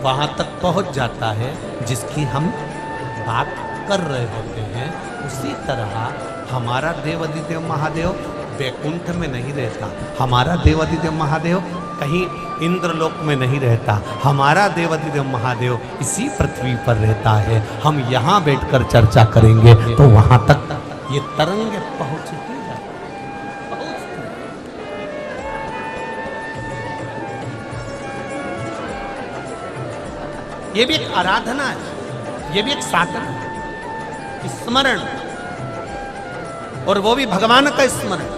वहां तक पहुंच जाता है जिसकी हम बात कर रहे होते हैं, उसी तरह हमारा देवाधिदेव महादेव वैकुंठ में नहीं रहता, हमारा देवाधिदेव महादेव कहीं इंद्रलोक में नहीं रहता, हमारा देवाधिदेव महादेव इसी पृथ्वी पर रहता है। हम यहाँ बैठकर चर्चा करेंगे तो वहां तक ये तरंग पहुंच ही जाती। ये भी एक आराधना है, ये भी एक साधना है, स्मरण, और वो भी भगवान का स्मरण।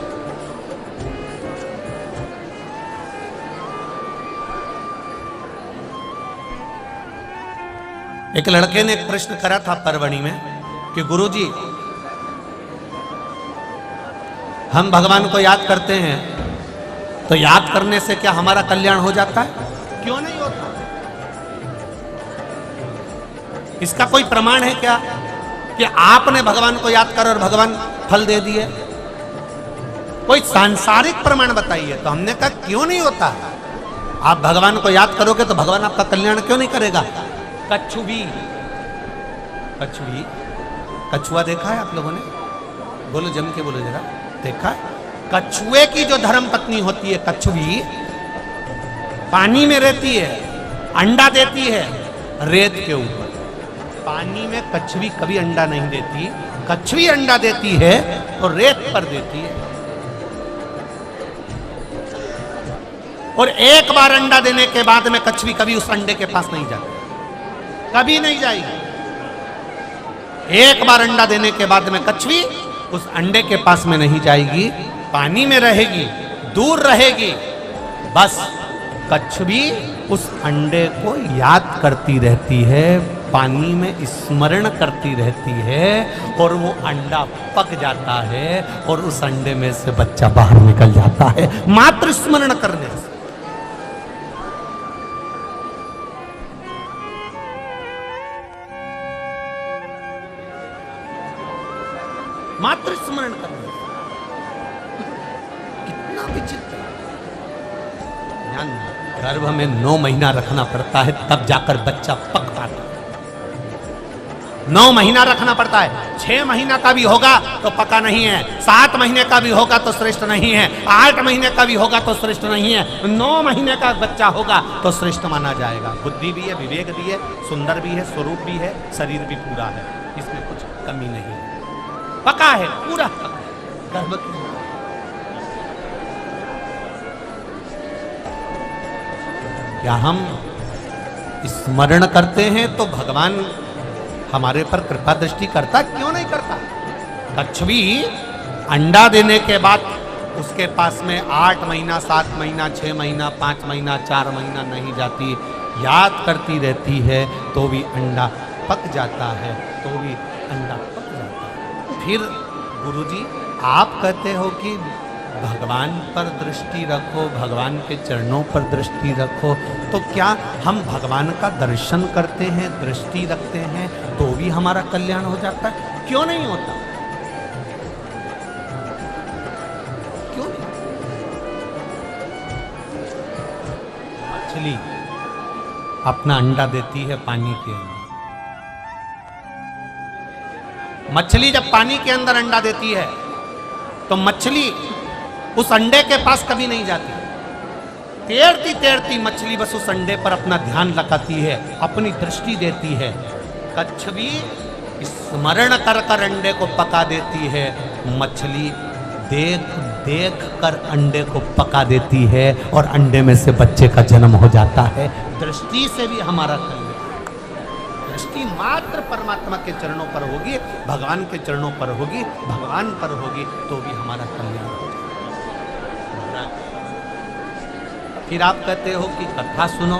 एक लड़के ने एक प्रश्न करा था परवणी में कि गुरुजी, हम भगवान को याद करते हैं तो याद करने से क्या हमारा कल्याण हो जाता है? क्यों नहीं होता? इसका कोई प्रमाण है क्या कि आपने भगवान को याद कर और भगवान फल दे दिए? कोई सांसारिक प्रमाण बताइए। तो हमने कहा क्यों नहीं होता? आप भगवान को याद करोगे तो भगवान आपका कल्याण क्यों नहीं करेगा? कछुवी, कछुआ देखा है आप लोगों ने? बोलो, जम के बोलो जरा, देखा है? कछुए की जो धर्म पत्नी होती है कछुवी, पानी में रहती है, अंडा देती है रेत के ऊपर। पानी में कछुवी कभी अंडा नहीं देती, कछुवी अंडा देती है और रेत पर देती है। और एक बार अंडा देने के बाद में कछुवी कभी उस अंडे के पास नहीं जाती, कभी नहीं जाएगी। एक बार अंडा देने के बाद में कछुवी उस अंडे के पास में नहीं जाएगी, पानी में रहेगी, दूर रहेगी। बस कछुवी उस अंडे को याद करती रहती है, पानी में स्मरण करती रहती है, और वो अंडा पक जाता है और उस अंडे में से बच्चा बाहर निकल जाता है, मात्र स्मरण करने से। मात्र स्मरण करने से। कितना विचित्र। गर्भ में 9 महीना रखना पड़ता है, तब जाकर बच्चा पक पाता है। 9 महीना रखना पड़ता है। 6 महीना का भी होगा तो पका नहीं है, 7 महीने का भी होगा तो श्रेष्ठ नहीं है, 8 महीने का भी होगा तो श्रेष्ठ नहीं है, 9 महीने का बच्चा होगा तो श्रेष्ठ माना जाएगा। बुद्धि भी है, विवेक भी है, सुंदर भी है, स्वरूप भी है, शरीर भी पूरा है, इसमें कुछ कमी नहीं है, पका है, पूरा गर्भ की। क्या हम स्मरण करते हैं तो भगवान हमारे पर कृपा दृष्टि करता? क्यों नहीं करता? कछुवी अंडा देने के बाद उसके पास में 8 महीना, 7 महीना, 6 महीना, 5 महीना, 4 महीना नहीं जाती, याद करती रहती है तो भी अंडा पक जाता है, तो भी अंडा पक जाता है। फिर गुरुजी आप कहते हो कि भगवान पर दृष्टि रखो, भगवान के चरणों पर दृष्टि रखो, तो क्या हम भगवान का दर्शन करते हैं, दृष्टि रखते हैं तो भी हमारा कल्याण हो जाता है? क्यों नहीं होता? क्यों नहीं? मछली अपना अंडा देती है पानी के अंदर। मछली जब पानी के अंदर अंडा देती है तो मछली उस अंडे के पास कभी नहीं जाती, तैरती तैरती मछली बस उस अंडे पर अपना ध्यान लगाती है, अपनी दृष्टि देती है। कछुवी स्मरण कर कर अंडे को पका देती है, मछली देख देख कर अंडे को पका देती है और अंडे में से बच्चे का जन्म हो जाता है। दृष्टि से भी हमारा कल्याण, दृष्टि मात्र परमात्मा के चरणों पर होगी, भगवान के चरणों पर होगी, भगवान पर होगी तो भी हमारा कल्याण होगा। फिर आप कहते हो कि कथा सुनो,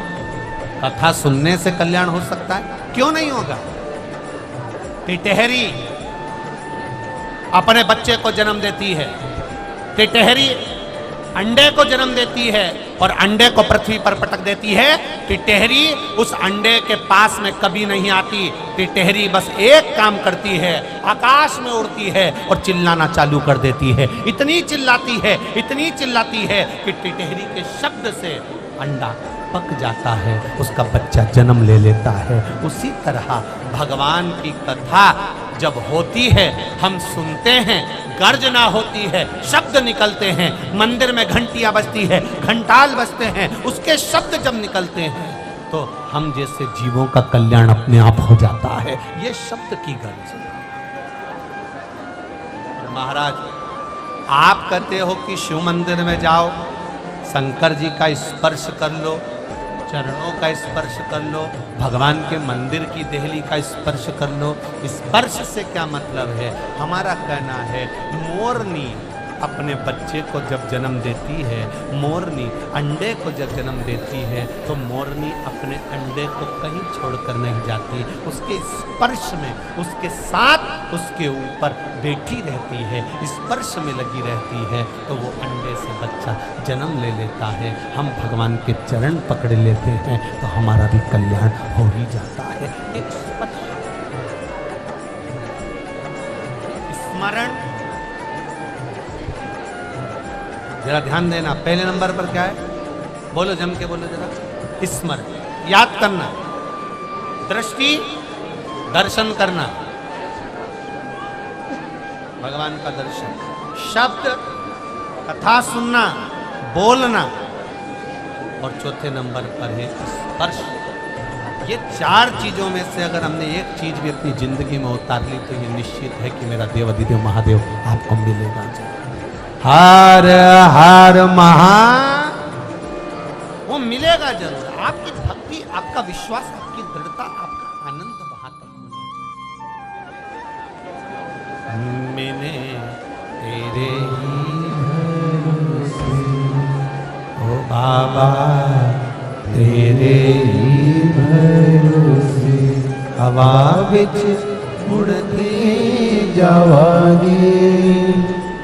कथा सुनने से कल्याण हो सकता है? क्यों नहीं होगा? टिटहरी अपने बच्चे को जन्म देती है, टिटहरी अंडे को जन्म देती है और अंडे को पृथ्वी पर पटक देती है। टिटहरी उस अंडे के पास में कभी नहीं आती, टिटहरी बस एक काम करती है, आकाश में उड़ती है और चिल्लाना चालू कर देती है। इतनी चिल्लाती है, इतनी चिल्लाती है कि टिटहरी के शब्द से अंडा पक जाता है, उसका बच्चा जन्म ले लेता है। उसी तरह भगवान की कथा जब होती है, हम सुनते हैं, गर्जना होती है, शब्द निकलते हैं, मंदिर में घंटियां बजती है, घंटाल बजते हैं, उसके शब्द जब निकलते हैं तो हम जैसे जीवों का कल्याण अपने आप हो जाता है। ये शब्द की गरज है। महाराज, आप कहते हो कि शिव मंदिर में जाओ, शंकर जी का स्पर्श कर लो, चरणों का स्पर्श कर लो, भगवान के मंदिर की देहली का स्पर्श कर लो। स्पर्श से क्या मतलब है? हमारा कहना है, मोरनी अपने बच्चे को जब जन्म देती है, मोरनी अंडे को जब जन्म देती है, तो मोरनी अपने अंडे को कहीं छोड़कर नहीं जाती, उसके स्पर्श में, उसके साथ उसके ऊपर बैठी रहती है, स्पर्श में लगी रहती है, तो वो अंडे से बच्चा जन्म ले लेता है। हम भगवान के चरण पकड़ लेते हैं तो हमारा भी कल्याण हो ही जाता है। एक स्पर्श, स्मरण, जरा ध्यान देना। पहले नंबर पर क्या है? बोलो, जम के बोलो जरा। स्मरण, याद करना, दृष्टि, दर्शन करना, भगवान का दर्शन, शब्द, कथा सुनना, बोलना, और चौथे नंबर पर है स्पर्श। ये चार चीजों में से अगर हमने एक चीज भी अपनी जिंदगी में उतार ली तो ये निश्चित है कि मेरा देवाधिदेव महादेव आपको मिलेगा। हर हर महा, वो मिलेगा जरूर। आपकी भक्ति, आपका विश्वास, आपकी दृढ़ता, आपका आनंद वहां तक होगा। मैंने तेरे ही भरोसे, ओ बाबा तेरे ही भरोसे, हवा विच उड़ती जावागी,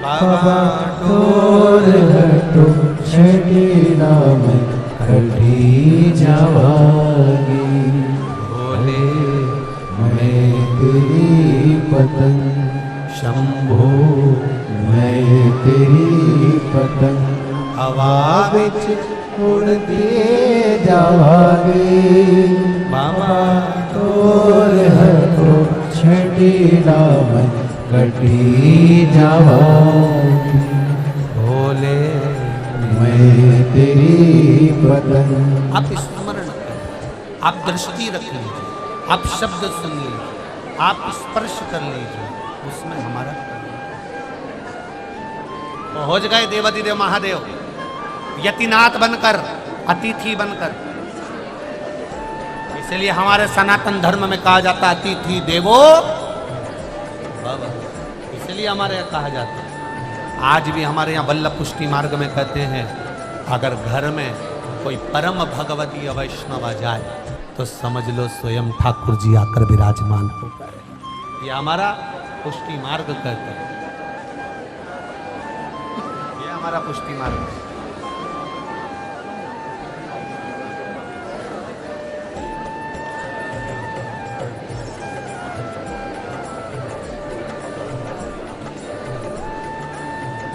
बाबा टोर हटो छठी नाम कटी जावागी। भोले मैं तेरी पतंग, शंभो मैं तेरी पतंग, हवा विच उड़ती जावागी, बाबा टोर हटो छठी नाम कटी जावागी। भोले मैं तेरी पतंग। आप स्मरण करें, आप दृष्टि रख लीजिए, आप शब्द सुन लीजिए, आप स्पर्श कर लीजिए, उसमें हमारा तो हो गए देवाधिदेव महादेव यतिनाथ बनकर, अतिथि बनकर। इसलिए हमारे सनातन धर्म में कहा जाता है अतिथि देवो भव, इसलिए हमारे यहाँ कहा जाता है। आज भी हमारे यहाँ वल्लभ पुष्टि मार्ग में कहते हैं, अगर घर में कोई परम भगवती वैष्णव आ जाए तो समझ लो स्वयं ठाकुर जी आकर विराजमान हो गए। ये हमारा पुष्टि मार्ग कहता है, ये हमारा पुष्टि मार्ग है।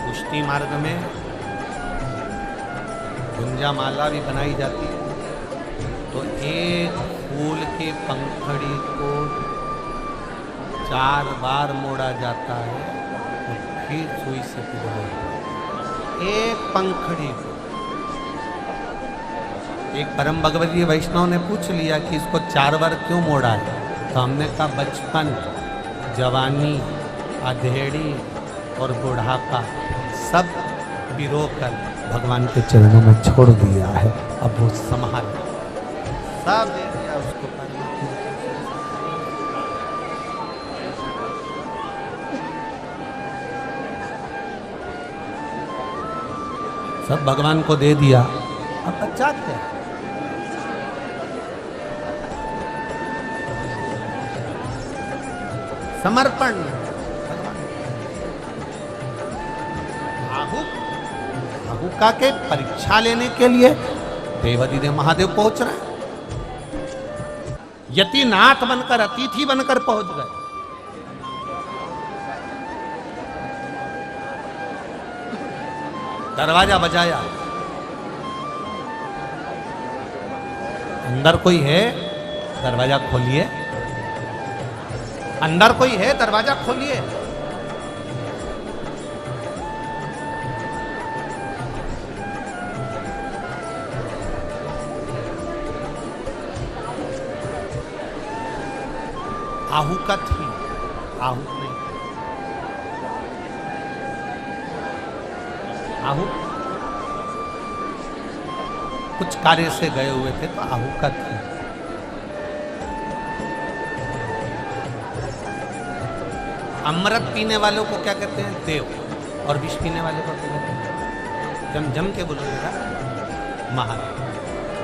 पुष्टि मार्ग में गुंजा माला भी बनाई जाती है, तो एक फूल के पंखड़ी को 4 बार मोड़ा जाता है, तो फिर सुई से पिरोया। एक पंखड़ी को, एक परम भगवती वैष्णव ने पूछ लिया कि इसको 4 बार क्यों मोड़ा है, तो हमने कहा बचपन, जवानी, अधेड़ी और बुढ़ापा सब पिरो कर भगवान के चरणों में छोड़ दिया है। अब वो संभाल सब दे दिया उसको। सब भगवान को दे दिया, अब बच्चा क्या? समर्पण। आहुका के परीक्षा लेने के लिए देवाधिदेव महादेव पहुंच रहे हैं। यतिनाथ बनकर, अतिथि बनकर पहुंच गए। दरवाजा बजाया, अंदर कोई है, दरवाजा खोलिए। अंदर कोई है, दरवाजा खोलिए। आहूकत ही, आहूत नहीं, आहूत कुछ कार्य से गए हुए थे तो आहूकत ही। अमृत पीने वालों को क्या कहते हैं? देव। और विष पीने वाले को क्या कहते हैं? जम जम के बोलोगे महादेव।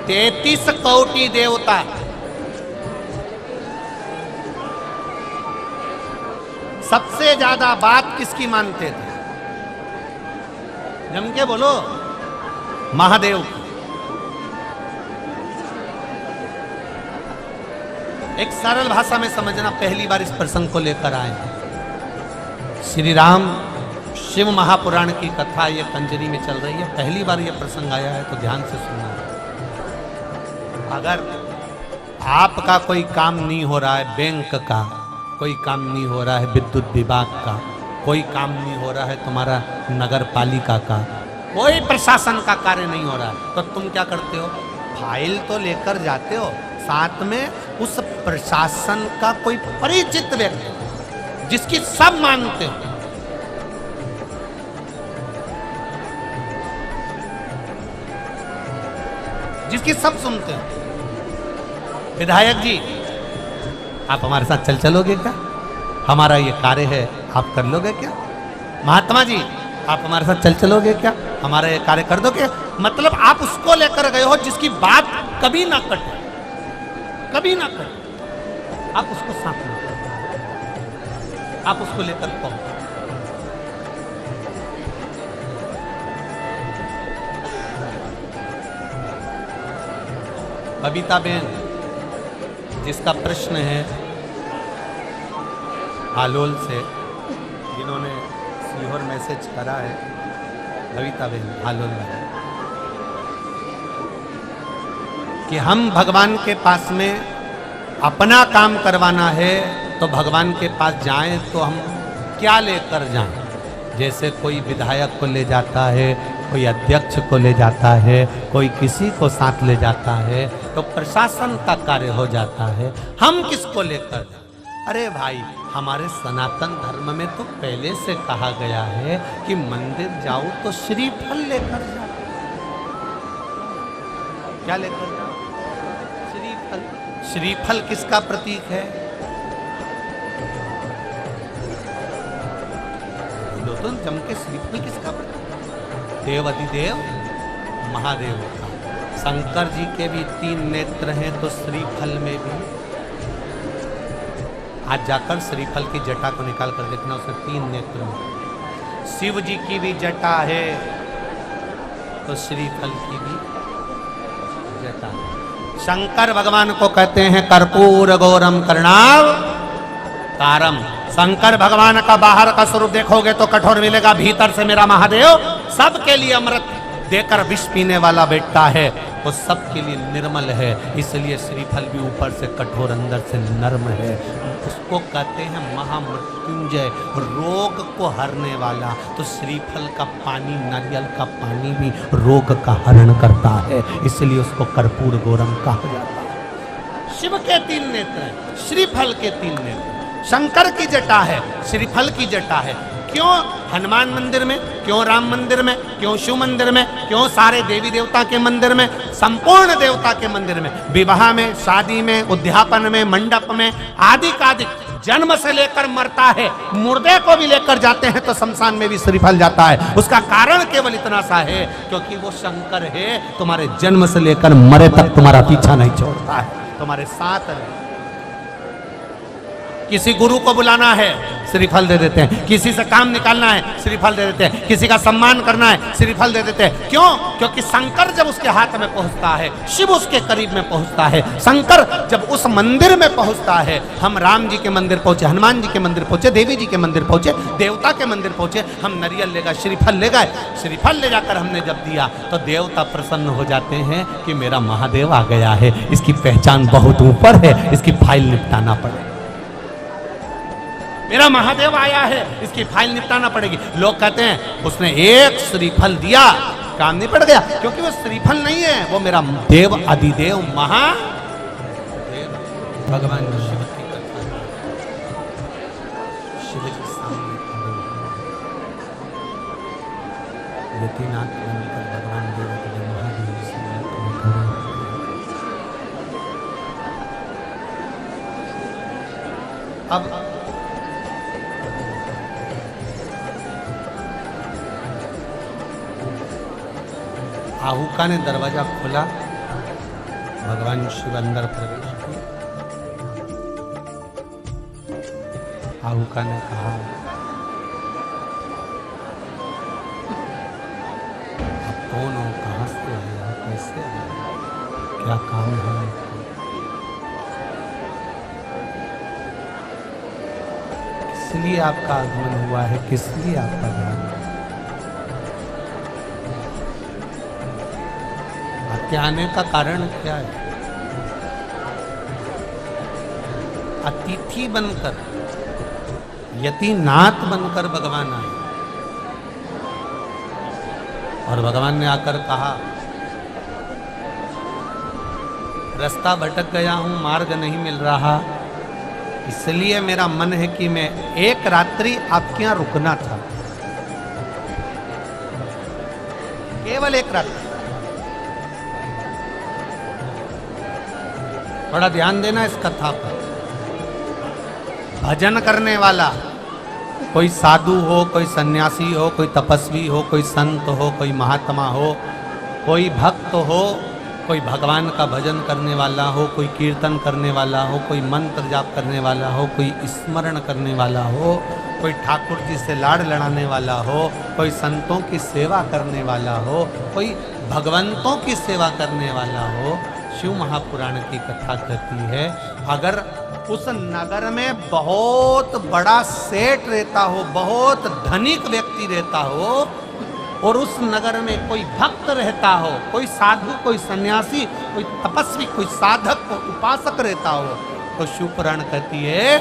33 कोटि देवता, सबसे ज्यादा बात किसकी मानते थे? जम के बोलो, महादेव। एक सरल भाषा में समझना, पहली बार इस प्रसंग को लेकर आए। श्री राम शिव महापुराण की कथा ये कंजरी में चल रही है, पहली बार ये प्रसंग आया है तो ध्यान से सुनना। अगर आपका कोई काम नहीं हो रहा है, बैंक का कोई काम नहीं हो रहा है, विद्युत विभाग का कोई काम नहीं हो रहा है, तुम्हारा नगर पालिका का कोई प्रशासन का कार्य नहीं हो रहा है, तो तुम क्या करते हो? फाइल तो लेकर जाते हो, साथ में उस प्रशासन का कोई परिचित व्यक्ति जिसकी सब मानते हो, जिसकी सब सुनते हो। विधायक जी, आप हमारे साथ चलोगे क्या? हमारा ये कार्य है, आप कर लोगे क्या? महात्मा जी, आप हमारे साथ चलोगे क्या? हमारा ये कार्य कर दोगे? मतलब आप उसको लेकर गए हो जिसकी बात कभी ना कटे, कभी ना कटे। आप उसको साथ में, आप उसको लेकर पहुंचो। बबीता बेन, जिसका प्रश्न है हालोल से, जिन्होंने सीहोर मैसेज करा है, बबीता बेन हालोल में, कि हम भगवान के पास में अपना काम करवाना है तो भगवान के पास जाएं तो हम क्या लेकर जाएं? जैसे कोई विधायक को ले जाता है, कोई अध्यक्ष को ले जाता है, कोई किसी को साथ ले जाता है, तो प्रशासन का कार्य हो जाता है। हम किसको लेकर जाएं? अरे भाई, हमारे सनातन धर्म में तो पहले से कहा गया है कि मंदिर जाओ तो श्रीफल लेकर जाओ। क्या लेकर जाओ? श्रीफल। श्रीफल किसका प्रतीक है? तो जम के श्रीफल किसका प्रतीक? देव अधिदेव महादेव का। शंकर जी के भी 3 नेत्र हैं, तो श्रीफल में भी आज जाकर श्रीफल की जटा को निकाल कर देखना, उसमें 3 नेत्र हैं। शिव जी की भी जटा है, तो श्रीफल की भी जटा है। शंकर भगवान को कहते हैं कर्पूर गौरम करणाव तारम। शंकर भगवान का बाहर का स्वरूप देखोगे तो कठोर मिलेगा, भीतर से मेरा महादेव सबके लिए अमृत देकर विष पीने वाला बेटा है, वो सबके लिए निर्मल है। इसलिए श्रीफल भी ऊपर से कठोर, अंदर से नर्म है। उसको कहते हैं महामृत्युंजय, रोग को हरने वाला। तो श्रीफल का पानी, नारियल का पानी भी रोग का हरण करता है, इसलिए उसको कर्पूर गौरम कहा जाता है। शिव के 3 नेत्र हैं, श्रीफल के 3 नेत्र। शंकर की जटा है, श्रीफल की जटा है। क्यों हनुमान मंदिर में, क्यों राम मंदिर में, क्यों शिव मंदिर में, क्यों सारे देवी देवता के मंदिर में, संपूर्ण देवता के मंदिर में, विवाह में, शादी में, उद्यापन में, मंडप में, आदि कादिक, जन्म से लेकर मरता है, मुर्दे को भी लेकर जाते हैं तो शमशान में भी श्रीफल जाता है। उसका कारण केवल इतना सा है, क्योंकि वो शंकर है, तुम्हारे जन्म से लेकर मरे तक तुम्हारा पीछा नहीं छोड़ता है, तुम्हारे साथ है। किसी गुरु को बुलाना है, श्रीफल दे देते हैं। किसी से काम निकालना है, श्रीफल दे देते हैं। किसी का सम्मान करना है, श्रीफल दे देते हैं। क्यों? क्योंकि शंकर जब उसके हाथ में पहुंचता है, शिव उसके करीब में पहुंचता है। शंकर जब उस मंदिर में पहुंचता है, हम राम जी के मंदिर पहुंचे, हनुमान जी के मंदिर पहुंचे, देवी जी के मंदिर पहुंचे, देवता के मंदिर पहुंचे, हम नारियल ले गए, श्रीफल ले गए। श्रीफल ले जाकर हमने जब दिया तो देवता प्रसन्न हो जाते हैं कि मेरा महादेव आ गया है, इसकी पहचान बहुत ऊपर है, इसकी फाइल निपटाना पड़ेगा। मेरा महादेव आया है, इसकी फाइल निपटाना पड़ेगी। लोग कहते हैं उसने एक श्रीफल दिया, काम नहीं पड़ गया, क्योंकि वो श्रीफल नहीं है, वो मेरा देव अधिदेव महादेव भगवान शिव की कथा। शिव जी सामने यतीनाथ बनकर भगवान देव अधिदेव महादेव अब आहुका ने दरवाजा खोला, भगवान शिव अंदर प्रवेश किए। आहुका ने कहा, आप कौन हो, कहां से आए हो, कैसे आए, क्या काम है? किस लिए आपका आगमन हुआ है, किस लिए आपका ध्यान? आपके आने का कारण क्या है? अतिथि बनकर, यतीनाथ बनकर भगवान आए और भगवान ने आकर कहा, रास्ता भटक गया हूं, मार्ग नहीं मिल रहा, इसलिए मेरा मन है कि मैं एक रात्रि आपके यहां रुकना था, केवल एक रात्रि। थोड़ा ध्यान देना इस कथा पर। भजन करने वाला, कोई साधु हो, कोई सन्यासी हो, कोई तपस्वी हो, कोई संत हो, कोई महात्मा हो, कोई भक्त हो, कोई भगवान का भजन करने वाला हो, कोई कीर्तन करने वाला हो, कोई मंत्र जाप करने वाला हो, कोई स्मरण करने वाला हो, कोई ठाकुर जी से लाड़ लड़ाने वाला हो, कोई संतों की सेवा करने वाला हो, कोई भगवंतों की सेवा करने वाला हो। शिव महापुराण की कथा कहती है, अगर उस नगर में बहुत बड़ा सेठ रहता हो, बहुत धनिक व्यक्ति रहता हो, और उस नगर में कोई भक्त रहता हो, कोई साधु, कोई सन्यासी, कोई तपस्वी, कोई साधक, कोई उपासक रहता हो, तो शिव पुराण कहती है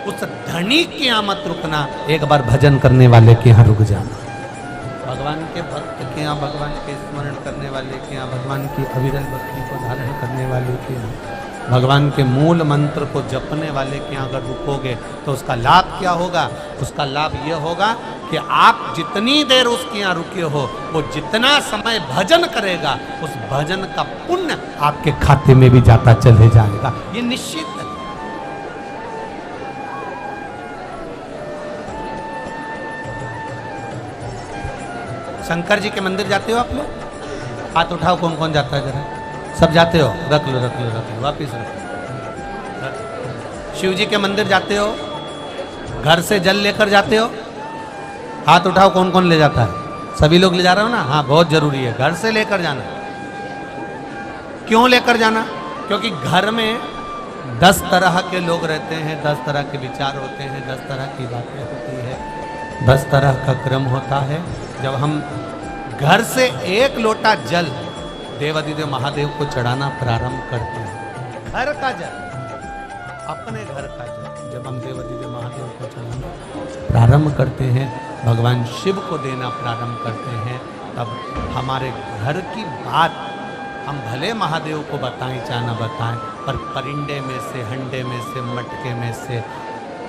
उस धनिक के यहाँ मत रुकना, एक बार भजन करने वाले के यहाँ रुक जाना। भगवान के भक्त के यहाँ, भगवान के स्मरण करने वाले के यहाँ, भगवान की अविरल भक्ति को धारण करने वाले के यहाँ, भगवान के मूल मंत्र को जपने वाले के यहाँ अगर रुकोगे तो उसका लाभ क्या होगा? उसका लाभ यह होगा कि आप जितनी देर उसके यहाँ रुके हो, वो जितना समय भजन करेगा, उस भजन का पुण्य आपके खाते में भी जाता चले जाएगा, ये निश्चित है। शंकर जी के मंदिर जाते हो आप लोग? हाथ उठाओ, कौन कौन जाता है जरा? सब जाते हो? रख लो रख लो रख लो, वापिस रख। शिव जी के मंदिर जाते हो? घर से जल लेकर जाते हो? हाथ उठाओ, कौन कौन ले जाता है? सभी लोग ले जा रहे हो ना? हाँ, बहुत जरूरी है घर से लेकर जाना। क्यों लेकर जाना? क्योंकि घर में 10 तरह के लोग रहते हैं, 10 तरह के विचार होते हैं, 10 तरह की बातें होती है, 10 तरह का क्रम होता है। जब हम घर से एक लोटा जल देवाधिदेव महादेव को चढ़ाना प्रारंभ करते हैं, घर का जल, अपने घर का जल जब हम देवाधिदेव महादेव को चढ़ाना प्रारंभ करते हैं, भगवान शिव को देना प्रारंभ करते हैं, तब हमारे घर की बात हम भले महादेव को बताएं चाहे न बताएं, पर परिंडे में से, हंडे में से, मटके में से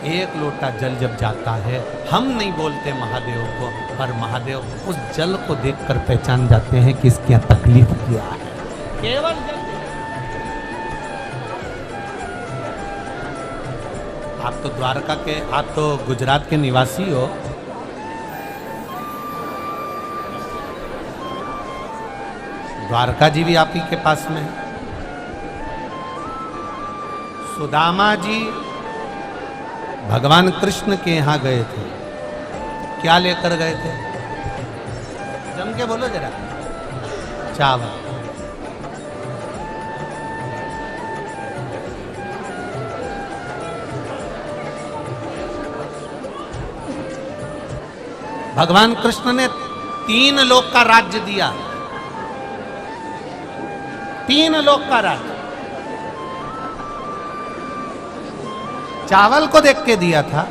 एक लोटा जल जब जाता है, हम नहीं बोलते महादेव को, पर महादेव उस जल को देखकर पहचान जाते हैं कि इसकी यहाँ तकलीफ क्या है। केवल जल। आप तो द्वारका के, आप तो गुजरात के निवासी हो, द्वारका जी भी आप ही के पास में है। सुदामा जी भगवान कृष्ण के यहां गए थे। क्या लेकर गए थे? जम के बोलो जरा। चावल। भगवान कृष्ण ने 3 लोक का राज्य दिया। 3 लोक का राज्य चावल को देख के दिया था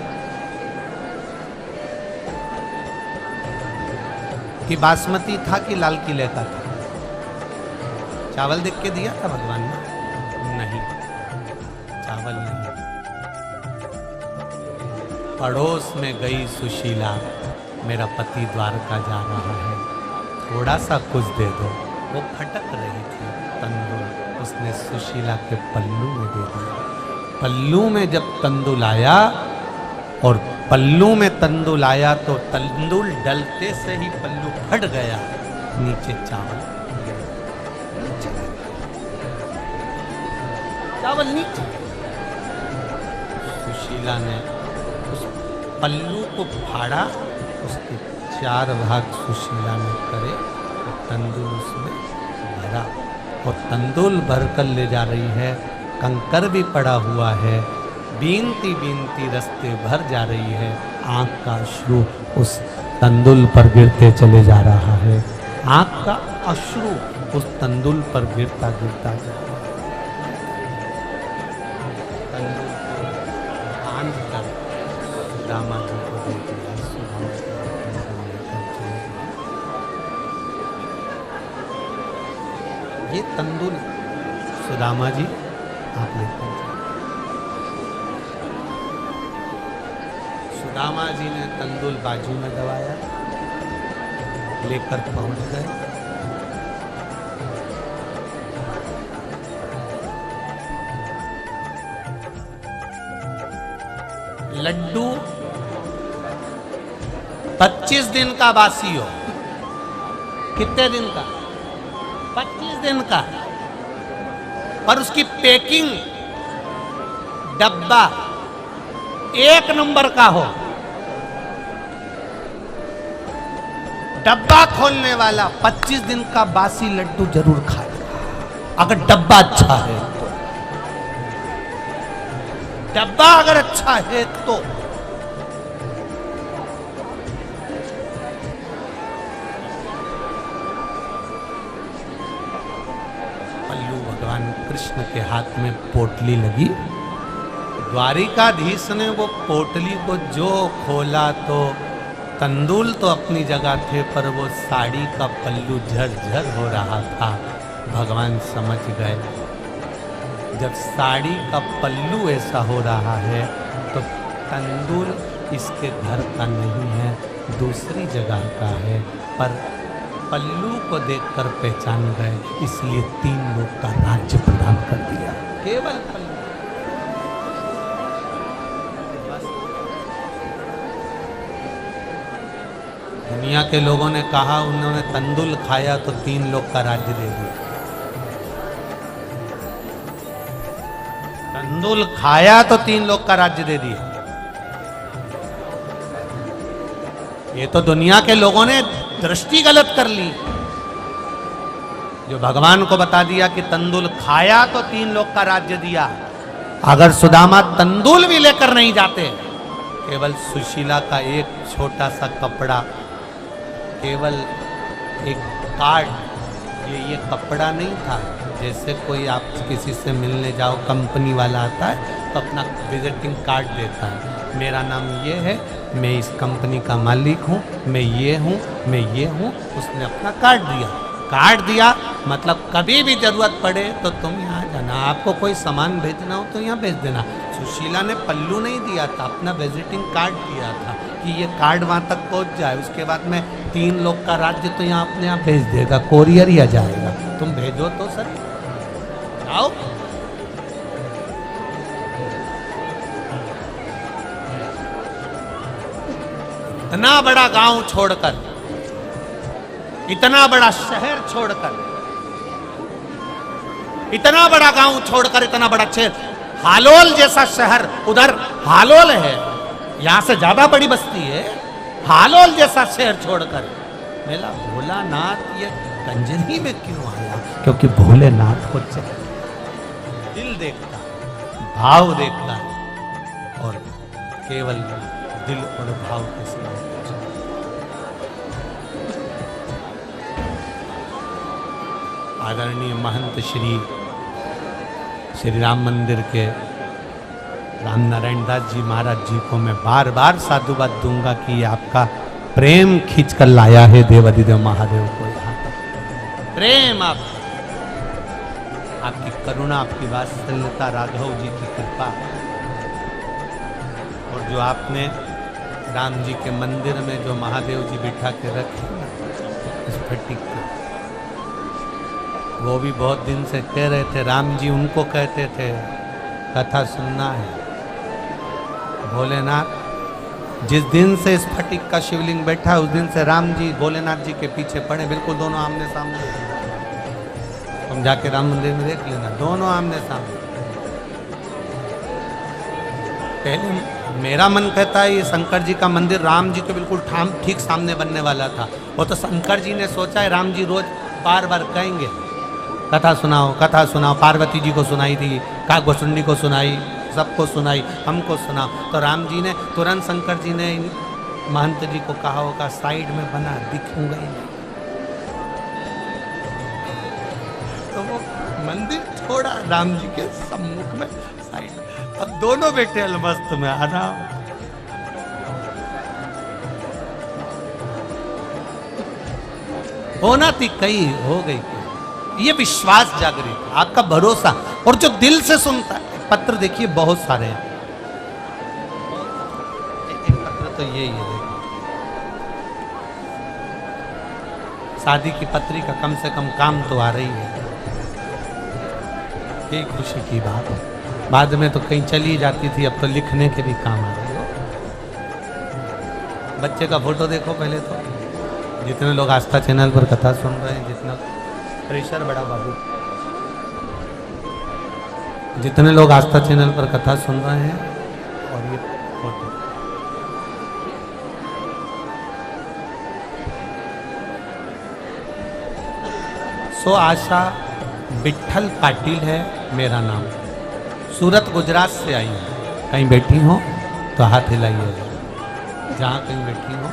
कि बासमती था कि लाल किले का था? चावल देख के दिया था भगवान ने? नहीं, चावल नहीं। पड़ोस में गई सुशीला, मेरा पति द्वारका जा रहा है, थोड़ा सा कुछ दे दो। वो फटक रही थी तंदूल, उसने सुशीला के पल्लू में दे दिया। पल्लू में जब तंदूल आया और पल्लू में तंदूल आया तो तंदूल डलते से ही पल्लू फट गया, नीचे चावल, चावल नीचे। सुशीला ने उस पल्लू को फाड़ा, उसके 4 भाग सुशीला ने करे और तंदूल उसमें भरा, और तंदूल भरकर ले जा रही है। कंकर भी पड़ा हुआ है, बीनती बीनती रास्ते भर जा रही है। आंख का अश्रु उस तंदूल पर गिरते चले जा रहा है। आंख का अश्रु उस तंदूल पर गिरता गिरता जा रहा है। तंदूल को बांध कर सुदामा जी को दे दिया। सुदामा जी ये तंदूल सुदामा जी आप लेकर जाए। सुदामा जी ने तंदूल बाजू में दबाया, लेकर पहुंच गए। लड्डू 25 दिन का बासी हो। कितने दिन का? 25 दिन का। और उसकी पैकिंग डब्बा 1 नंबर का हो। डब्बा खोलने वाला 25 दिन का बासी लड्डू जरूर खाएगा, अगर डब्बा अच्छा है तो। डब्बा अगर अच्छा है तो। पल्लू भगवान कृष्ण के हाथ में पोटली लगी। द्वारिकाधीश ने वो पोटली को जो खोला तो तंदूल तो अपनी जगह थे, पर वो साड़ी का पल्लू झरझर हो रहा था। भगवान समझ गए, जब साड़ी का पल्लू ऐसा हो रहा है तो तंदूल इसके घर का नहीं है, दूसरी जगह का है। पर पल्लू को देखकर पहचान गए, इसलिए 3 लोग का राज्य प्रदान कर दिया। केवल पल्लू। दुनिया के लोगों ने कहा उन्होंने तंदूल खाया तो 3 लोग का राज्य दे दिया। तंदूल खाया तो 3 लोग का राज्य दे दिया। ये तो दुनिया के लोगों ने दृष्टि गलत कर ली। जो भगवान को बता दिया कि तंदूल खाया तो 3 लोग का राज्य दिया। अगर सुदामा तंदूल भी लेकर नहीं जाते, केवल सुशीला का एक छोटा सा कपड़ा, केवल एक कार्ड, ये कपड़ा नहीं था। जैसे कोई आप किसी से मिलने जाओ, कंपनी वाला आता है तो अपना विजिटिंग कार्ड देता है, मेरा नाम ये है, मैं इस कंपनी का मालिक हूँ, मैं ये हूँ, मैं ये हूँ। उसने अपना कार्ड दिया। कार्ड दिया मतलब कभी भी जरूरत पड़े तो तुम यहाँ जाना, आपको कोई सामान भेजना हो तो यहाँ भेज देना। सुशीला ने पल्लू नहीं दिया था, अपना विजिटिंग कार्ड दिया था कि ये कार्ड वहाँ तक पहुँच जाए, उसके बाद में 3 लोग का राज्य तो यहाँ अपने आप भेज देगा, कोरियर ही आ जाएगा, तुम भेजो तो सर। आओ इतना बड़ा गांव छोड़कर, इतना बड़ा शहर छोड़कर, इतना बड़ा गांव छोड़कर, इतना बड़ा शहर, हालोल जैसा शहर, उधर हालोल है, यहां से ज्यादा बड़ी बस्ती है, हालोल जैसा शहर छोड़कर। मेला भोलानाथ ये कंजरी में क्यों आया? क्योंकि भोलेनाथ को दिल देखता, भाव देखता है, और केवल दिल और भाव के सिवा। आदरणीय महंत श्री राम मंदिर के राम नारायण दास जी महाराज जी को मैं बार बार साधुवाद दूंगा कि आपका प्रेम खींच कर लाया है देवाधिदेव महादेव को यहाँ तक। प्रेम आपकी करुणा, आपकी वात्सल्यता, राघव जी की कृपा, और जो आपने राम जी के मंदिर में जो महादेव जी बिठा के रखे स्फटिक, वो भी बहुत दिन से कह रहे थे। राम जी उनको कहते थे कथा सुनना है। भोलेनाथ जिस दिन से स्फटिक का शिवलिंग बैठा उस दिन से राम जी भोलेनाथ जी के पीछे पड़े, बिल्कुल दोनों आमने सामने। तुम जाके राम मंदिर में देख लेना, दोनों आमने सामने। पहले मेरा मन कहता है ये शंकर जी का मंदिर राम जी के बिल्कुल ठीक सामने बनने वाला था। वो तो शंकर जी ने सोचा है राम जी रोज बार बार कहेंगे कथा सुनाओ, कथा सुनाओ। पार्वती जी को सुनाई थी, काकभुसुंडी को सुनाई, सबको सुनाई, हमको सुना। तो राम जी ने तुरंत शंकर जी ने महंत जी को कहा होगा साइड में बना, दिखूंगा ही नहीं। तो वो मंदिर थोड़ा राम जी के सम्मुख में साइड में, अब दोनों बैठे अलमस्त में आराम। होना थी कई, हो गई। ये विश्वास जागृत, आपका भरोसा, और जो दिल से सुनता है। पत्र देखिए बहुत सारे हैं, एक पत्र तो यही है, देखिए शादी की पत्रिका कम से कम काम तो आ रही है, ये खुशी की बात है। बाद में तो कहीं चली जाती थी, अब तो लिखने के भी काम आ रही है। बच्चे का फोटो देखो पहले तो। जितने लोग आस्था चैनल पर कथा सुन रहे हैं, जितना प्रेशर बड़ा बाबू, जितने लोग आस्था चैनल पर कथा सुन रहे हैं, और ये फोटो सो आशा विठल पाटिल है मेरा नाम, सूरत गुजरात से आई हूँ। कहीं बैठी हो तो हाथ हिलाइए, जहाँ कहीं बैठी हो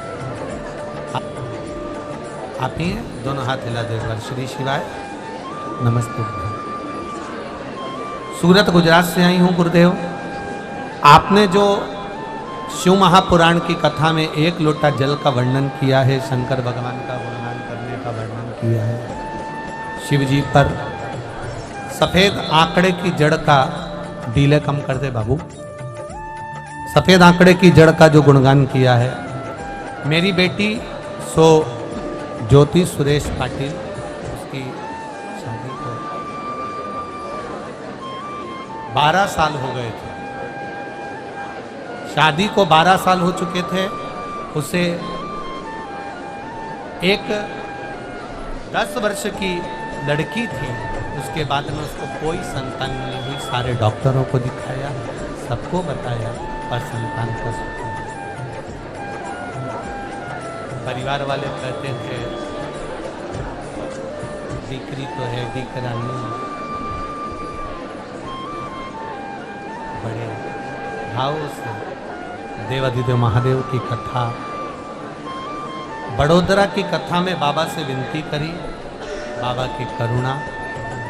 आप ही हैं, दोनों हाथ हिला दो एक बार। श्री शिवाय नमस्ते। सूरत गुजरात से आई हूँ गुरुदेव। आपने जो शिव महापुराण की कथा में एक लोटा जल का वर्णन किया है, शंकर भगवान का गुणगान करने का वर्णन किया है, शिव जी पर सफेद आंकड़े की जड़ का, डीले कम कर दे बाबू, सफेद आंकड़े की जड़ का जो गुणगान किया है, मेरी बेटी सो ज्योति सुरेश पाटिल, उसकी शादी को 12 साल हो गए थे। शादी को 12 साल हो चुके थे। उसे एक 10 वर्ष की लड़की थी, उसके बाद में उसको कोई संतान नहीं हुई। सारे डॉक्टरों को दिखाया, सबको बताया, पर संतान का सुख नहीं। परिवार वाले कहते थे दीकरी तो है, दीकरा नहीं। बड़े भाव से देवाधिदेव महादेव की कथा, बड़ोदरा की कथा में बाबा से विनती करी, बाबा की करुणा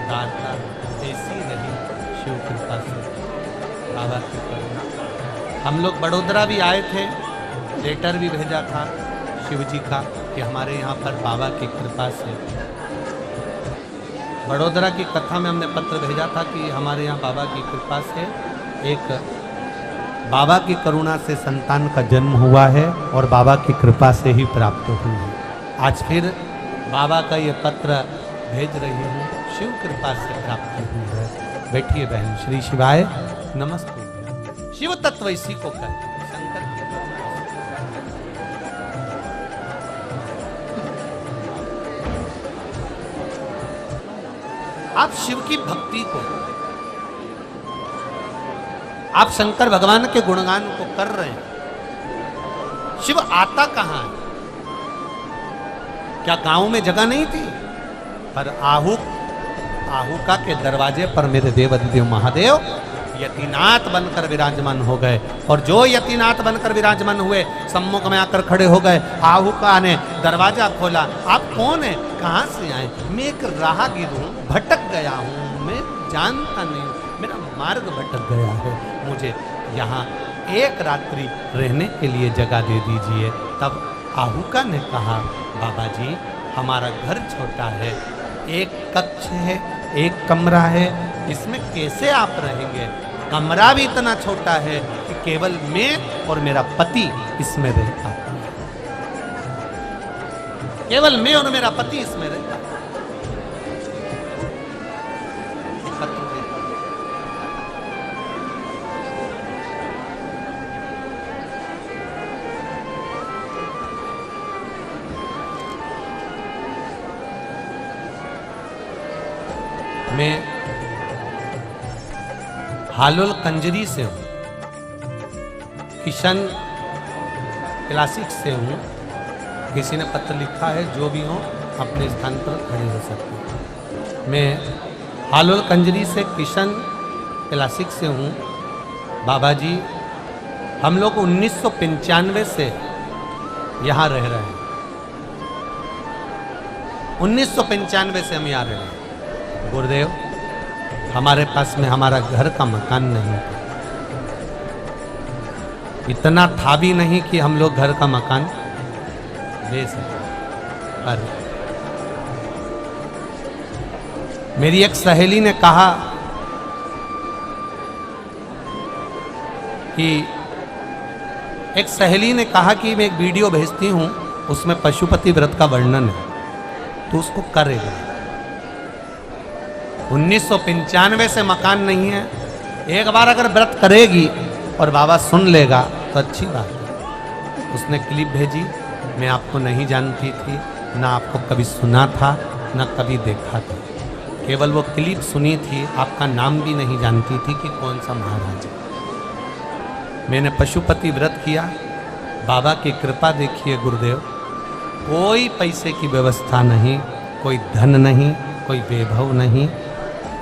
दाता ऐसी रही, शिव कृपा से बाबा की करुणा। हम लोग बड़ोदरा भी आए थे, लेटर भी भेजा था शिव जी का कि हमारे यहाँ पर बाबा की कृपा से। बड़ोदरा की कथा में हमने पत्र भेजा था कि हमारे यहाँ बाबा की कृपा से, एक बाबा की करुणा से संतान का जन्म हुआ है और बाबा की कृपा से ही प्राप्त हुई है। आज फिर बाबा का ये पत्र भेज रही हूँ, शिव कृपा से प्राप्त हुई है। बैठिए बहन। श्री शिवाय नमस्ते। शिव तत्व इसी को कहते हैं, शंकर की आप शिव की भक्ति को, आप शंकर भगवान के गुणगान को कर रहे हैं, शिव आता कहां है? क्या गांव में जगह नहीं थी? पर आहुका के दरवाजे पर मेरे देवाधिदेव महादेव यतिनाथ बनकर विराजमान हो गए। और जो यतिनाथ बनकर विराजमान हुए सम्मुख में आकर खड़े हो गए। आहुका ने दरवाजा खोला। आप कौन है? कहां से आए? मैं एक राहगीर हूं, भटक गया हूं, मैं जानता नहीं हूं, मेरा मार्ग भटक गया है, मुझे यहाँ एक रात्रि रहने के लिए जगह दे दीजिए। तब आहुका ने कहा, बाबा जी हमारा घर छोटा है, एक कक्ष है, एक कमरा है, इसमें कैसे आप रहेंगे? कमरा भी इतना छोटा है कि केवल मैं और मेरा पति इसमें रहता है, केवल मैं और मेरा पति इसमें रहता है। मैं हालोल कंजरी से हूँ, किशन क्लासिक से हूँ। किसी ने पत्र लिखा है, जो भी हो अपने स्थान पर खड़े हो सकते हैं। मैं हालोल कंजरी से किशन क्लासिक से हूँ। बाबा जी हम लोग 1995 से यहाँ रह रहे हैं। 1995 से हम यहाँ रह रहे हैं। गुरुदेव हमारे पास में हमारा घर का मकान नहीं था, इतना था भी नहीं कि हम लोग घर का मकान ले सके। पर मेरी एक सहेली ने कहा कि मैं एक वीडियो भेजती हूं, उसमें पशुपति व्रत का वर्णन है, तो उसको करेगा। 1995 से मकान नहीं है, एक बार अगर व्रत करेगी और बाबा सुन लेगा तो अच्छी बात है। उसने क्लिप भेजी, मैं आपको नहीं जानती थी, ना आपको कभी सुना था, ना कभी देखा था, केवल वो क्लिप सुनी थी, आपका नाम भी नहीं जानती थी कि कौन सा महाराज है। मैंने पशुपति व्रत किया, बाबा की कृपा देखिए गुरुदेव, कोई पैसे की व्यवस्था नहीं, कोई धन नहीं, कोई वैभव नहीं।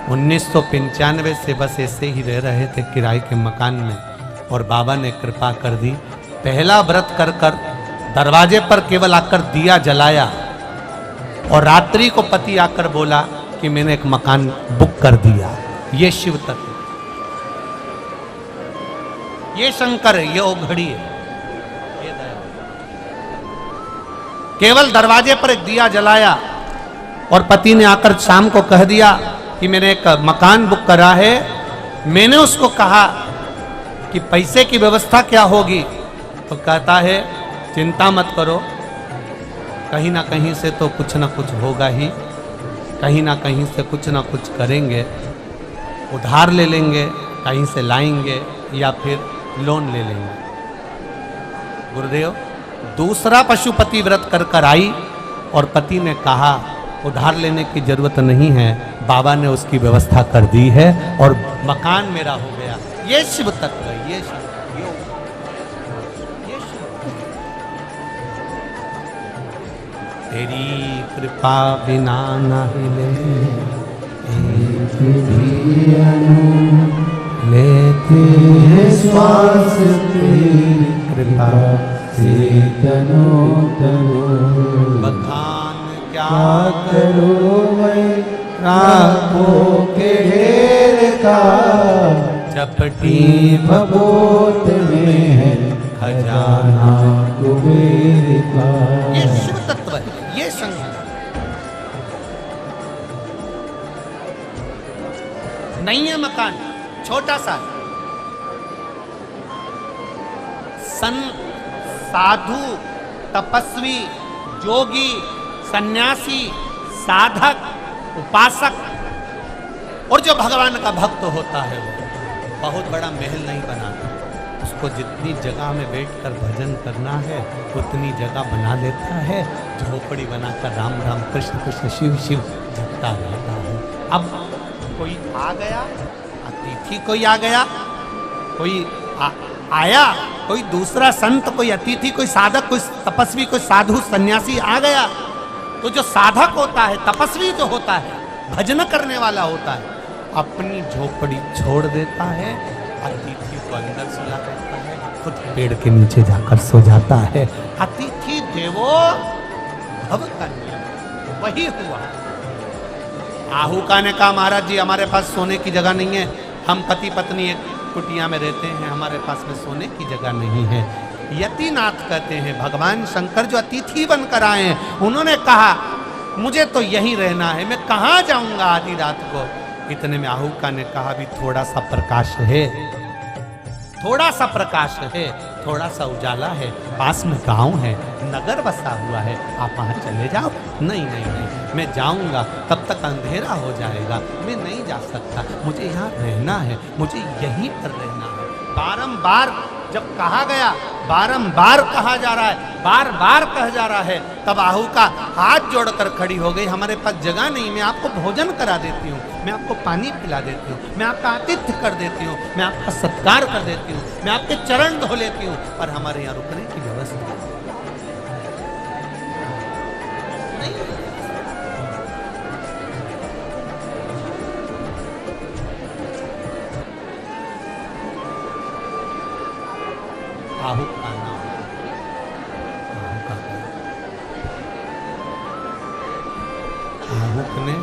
1995 से बस ऐसे ही रह रहे थे किराए के मकान में, और बाबा ने कृपा कर दी। पहला व्रत कर कर दरवाजे पर केवल आकर दिया जलाया, और रात्रि को पति आकर बोला कि मैंने एक मकान बुक कर दिया। ये शिव तत्व, ये शंकर है, ये ओघड़ी है, ये दया। केवल दरवाजे पर एक दिया जलाया और पति ने आकर शाम को कह दिया कि मैंने एक मकान बुक करा है। मैंने उसको कहा कि पैसे की व्यवस्था क्या होगी, तो कहता है चिंता मत करो, कहीं ना कहीं से तो कुछ ना कुछ होगा ही, कहीं ना कहीं से कुछ ना कुछ करेंगे, उधार ले लेंगे, कहीं से लाएंगे या फिर लोन ले लेंगे। गुरुदेव दूसरा पशुपति व्रत कर कर आई और पति ने कहा उधार लेने की जरूरत नहीं है, बाबा ने उसकी व्यवस्था कर दी है और मकान मेरा हो गया। ये शिव तत्व है, ये शिव, ये शिव। तेरी कृपा बिना न हिले लेते श्वास, कृपा से तनो बखान क्या करो मैं, राखों के ढेर का चपटी भगोत में है खजाना कुबेर का। ये शिव तत्व है, ये संगीत नहीं है। मकान छोटा सा, साधु, तपस्वी, जोगी, सन्यासी, साधक, उपासक और जो भगवान का भक्त होता है वो बहुत बड़ा महल नहीं बनाता, उसको जितनी जगह में बैठकर भजन करना है उतनी जगह बना लेता है। झोपड़ी बनाकर राम राम कृष्ण कृष्ण शिव शिव जपता रहता है। अब कोई आ गया, अतिथि कोई आ गया, कोई आया कोई दूसरा संत, कोई अतिथि, कोई साधक, कोई तपस्वी, कोई साधु सन्यासी आ गया तो जो साधक होता है, तपस्वी जो होता है, भजन करने वाला होता है, अपनी झोपड़ी छोड़ देता है, अतिथि को अंदर सुला देता है, खुद पेड़ के नीचे जाकर सो जाता है। अतिथि देवो भव का नियम वही हुआ। आहुका ने कहा महाराज जी हमारे पास सोने की जगह नहीं है, हम पति पत्नी एक कुटिया में रहते हैं, हमारे पास में सोने की जगह नहीं है। यतिनाथ कहते हैं भगवान शंकर जो अतिथि बनकर आए हैं, उन्होंने कहा मुझे तो यहीं रहना है, मैं कहाँ जाऊंगा आधी रात को। इतने में आहुका ने कहा भी थोड़ा सा प्रकाश है, थोड़ा सा प्रकाश है, थोड़ा सा उजाला है, पास में गांव है, नगर बसा हुआ है, आप वहां चले जाओ। नहीं नहीं नहीं, मैं जाऊंगा तब तक अंधेरा हो जाएगा, मैं नहीं जा सकता, मुझे यहाँ रहना है, मुझे यहीं पर रहना है। बारंबार जब कहा गया, बारंबार कहा जा रहा है, बार बार कहा जा रहा है, तब आहुका हाथ जोड़कर खड़ी हो गई, हमारे पास जगह नहीं, मैं आपको भोजन करा देती हूँ, मैं आपको पानी पिला देती हूँ, मैं आपका आतिथ्य कर देती हूँ, मैं आपका सत्कार कर देती हूँ, मैं आपके चरण धो लेती हूँ, पर हमारे यहाँ रुकने की व्यवस्था नहीं। आहुका नाम, आहुक ने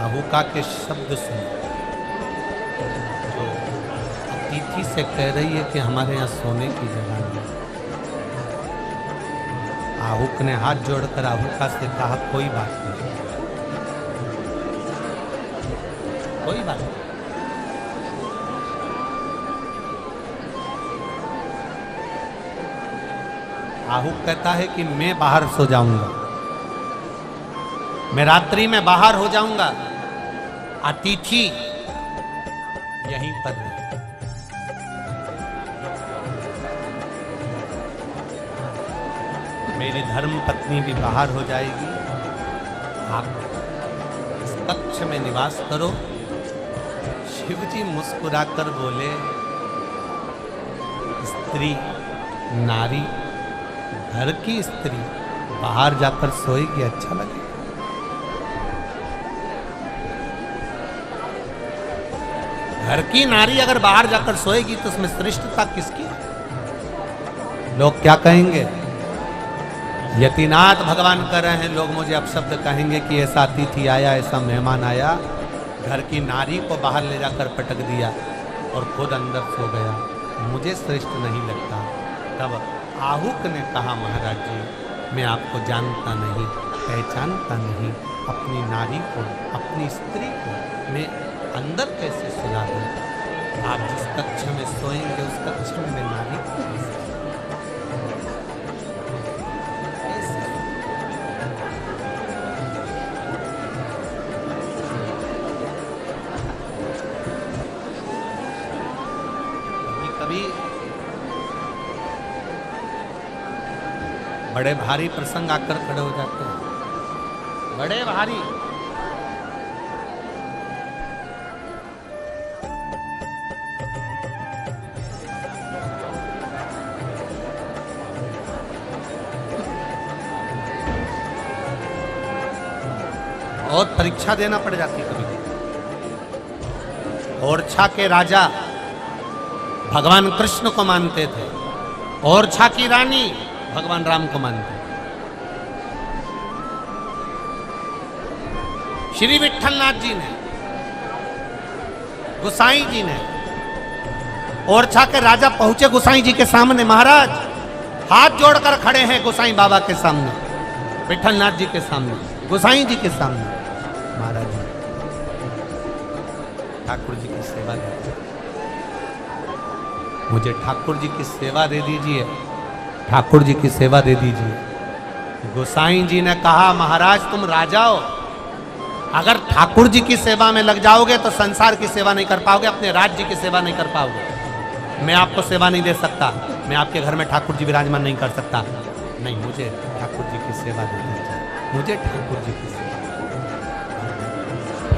आहुका के शब्द सुने, जो अतिथि से कह रही है कि हमारे यहाँ सोने की जगह नहीं। आहुक ने हाथ जोड़कर आहुका से कहा कोई बात नहीं, कोई बात नहीं। आहुक कहता है कि मैं बाहर सो जाऊंगा, मैं रात्रि में बाहर हो जाऊंगा, अतिथि यहीं पर है। मेरी धर्म पत्नी भी बाहर हो जाएगी, आप इस कक्ष में निवास करो। शिवजी मुस्कुराकर बोले, स्त्री, नारी, घर की स्त्री बाहर जाकर सोएगी, अच्छा लगेगा। घर की नारी अगर बाहर जाकर सोएगी तो उसमें श्रेष्ठता किसकी? लोग क्या कहेंगे? यतिनाथ भगवान कर रहे हैं, लोग मुझे अपशब्द कहेंगे कि ऐसा अतिथि आया, ऐसा मेहमान आया, घर की नारी को बाहर ले जाकर पटक दिया और खुद अंदर सो गया, मुझे श्रेष्ठ नहीं लगता। तब आहुक ने कहा महाराज जी मैं आपको जानता नहीं, पहचानता नहीं, अपनी नारी को, अपनी स्त्री को मैं अंदर कैसे सुला दूं? आप जिस कक्ष में सोएंगे उस कक्ष में मैं नारी को कैसे? कभी बड़े भारी प्रसंग आकर खड़े हो जाते हैं, बड़े भारी। और परीक्षा देना पड़ जाती कभी। ओरछा के राजा भगवान कृष्ण को मानते थे, ओरछा की रानी भगवान राम को मानते। श्री विठलनाथ जी ने, गुसाई जी ने, ओरछा के राजा पहुंचे गुसाई जी के सामने, महाराज हाथ जोड़कर खड़े हैं गुसाई बाबा के सामने, विठलनाथ जी के सामने, गुसाई जी के सामने। महाराज जी ठाकुर जी की सेवा दे दीजिए, मुझे ठाकुर जी की सेवा दे दीजिए, ठाकुर जी की सेवा दे दीजिए। गोसाई जी ने कहा महाराज तुम राजा हो, अगर ठाकुर जी की सेवा में लग जाओगे तो संसार की सेवा नहीं कर पाओगे, अपने राज्य की सेवा नहीं कर पाओगे। मैं आपको सेवा नहीं दे सकता, मैं आपके घर में ठाकुर जी विराजमान नहीं कर सकता। नहीं, मुझे ठाकुर जी की सेवा दे दीजिए, मुझे ठाकुर जी की सेवा।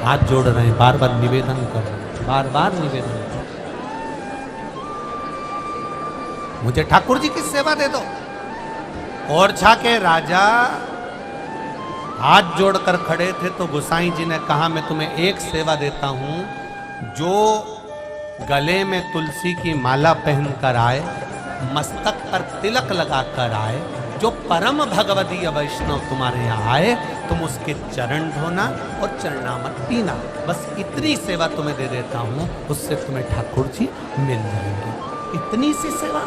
हाथ जोड़ रहे हैं, बार बार निवेदन कर रहे हैं, बार बार निवेदन। मुझे ठाकुर जी की सेवा दे दो। ओरछा के राजा हाथ जोड़कर खड़े थे तो गोसाई जी ने कहा मैं तुम्हें एक सेवा देता हूं, जो गले में तुलसी की माला पहनकर आए, मस्तक पर तिलक लगाकर आए, जो परम भगवदीय वैष्णव तुम्हारे यहाँ आए, तुम उसके चरण धोना और चरणामृत पीना। बस इतनी सेवा तुम्हें दे देता हूं, उससे तुम्हें ठाकुर जी मिल जाएंगे। इतनी सी सेवा,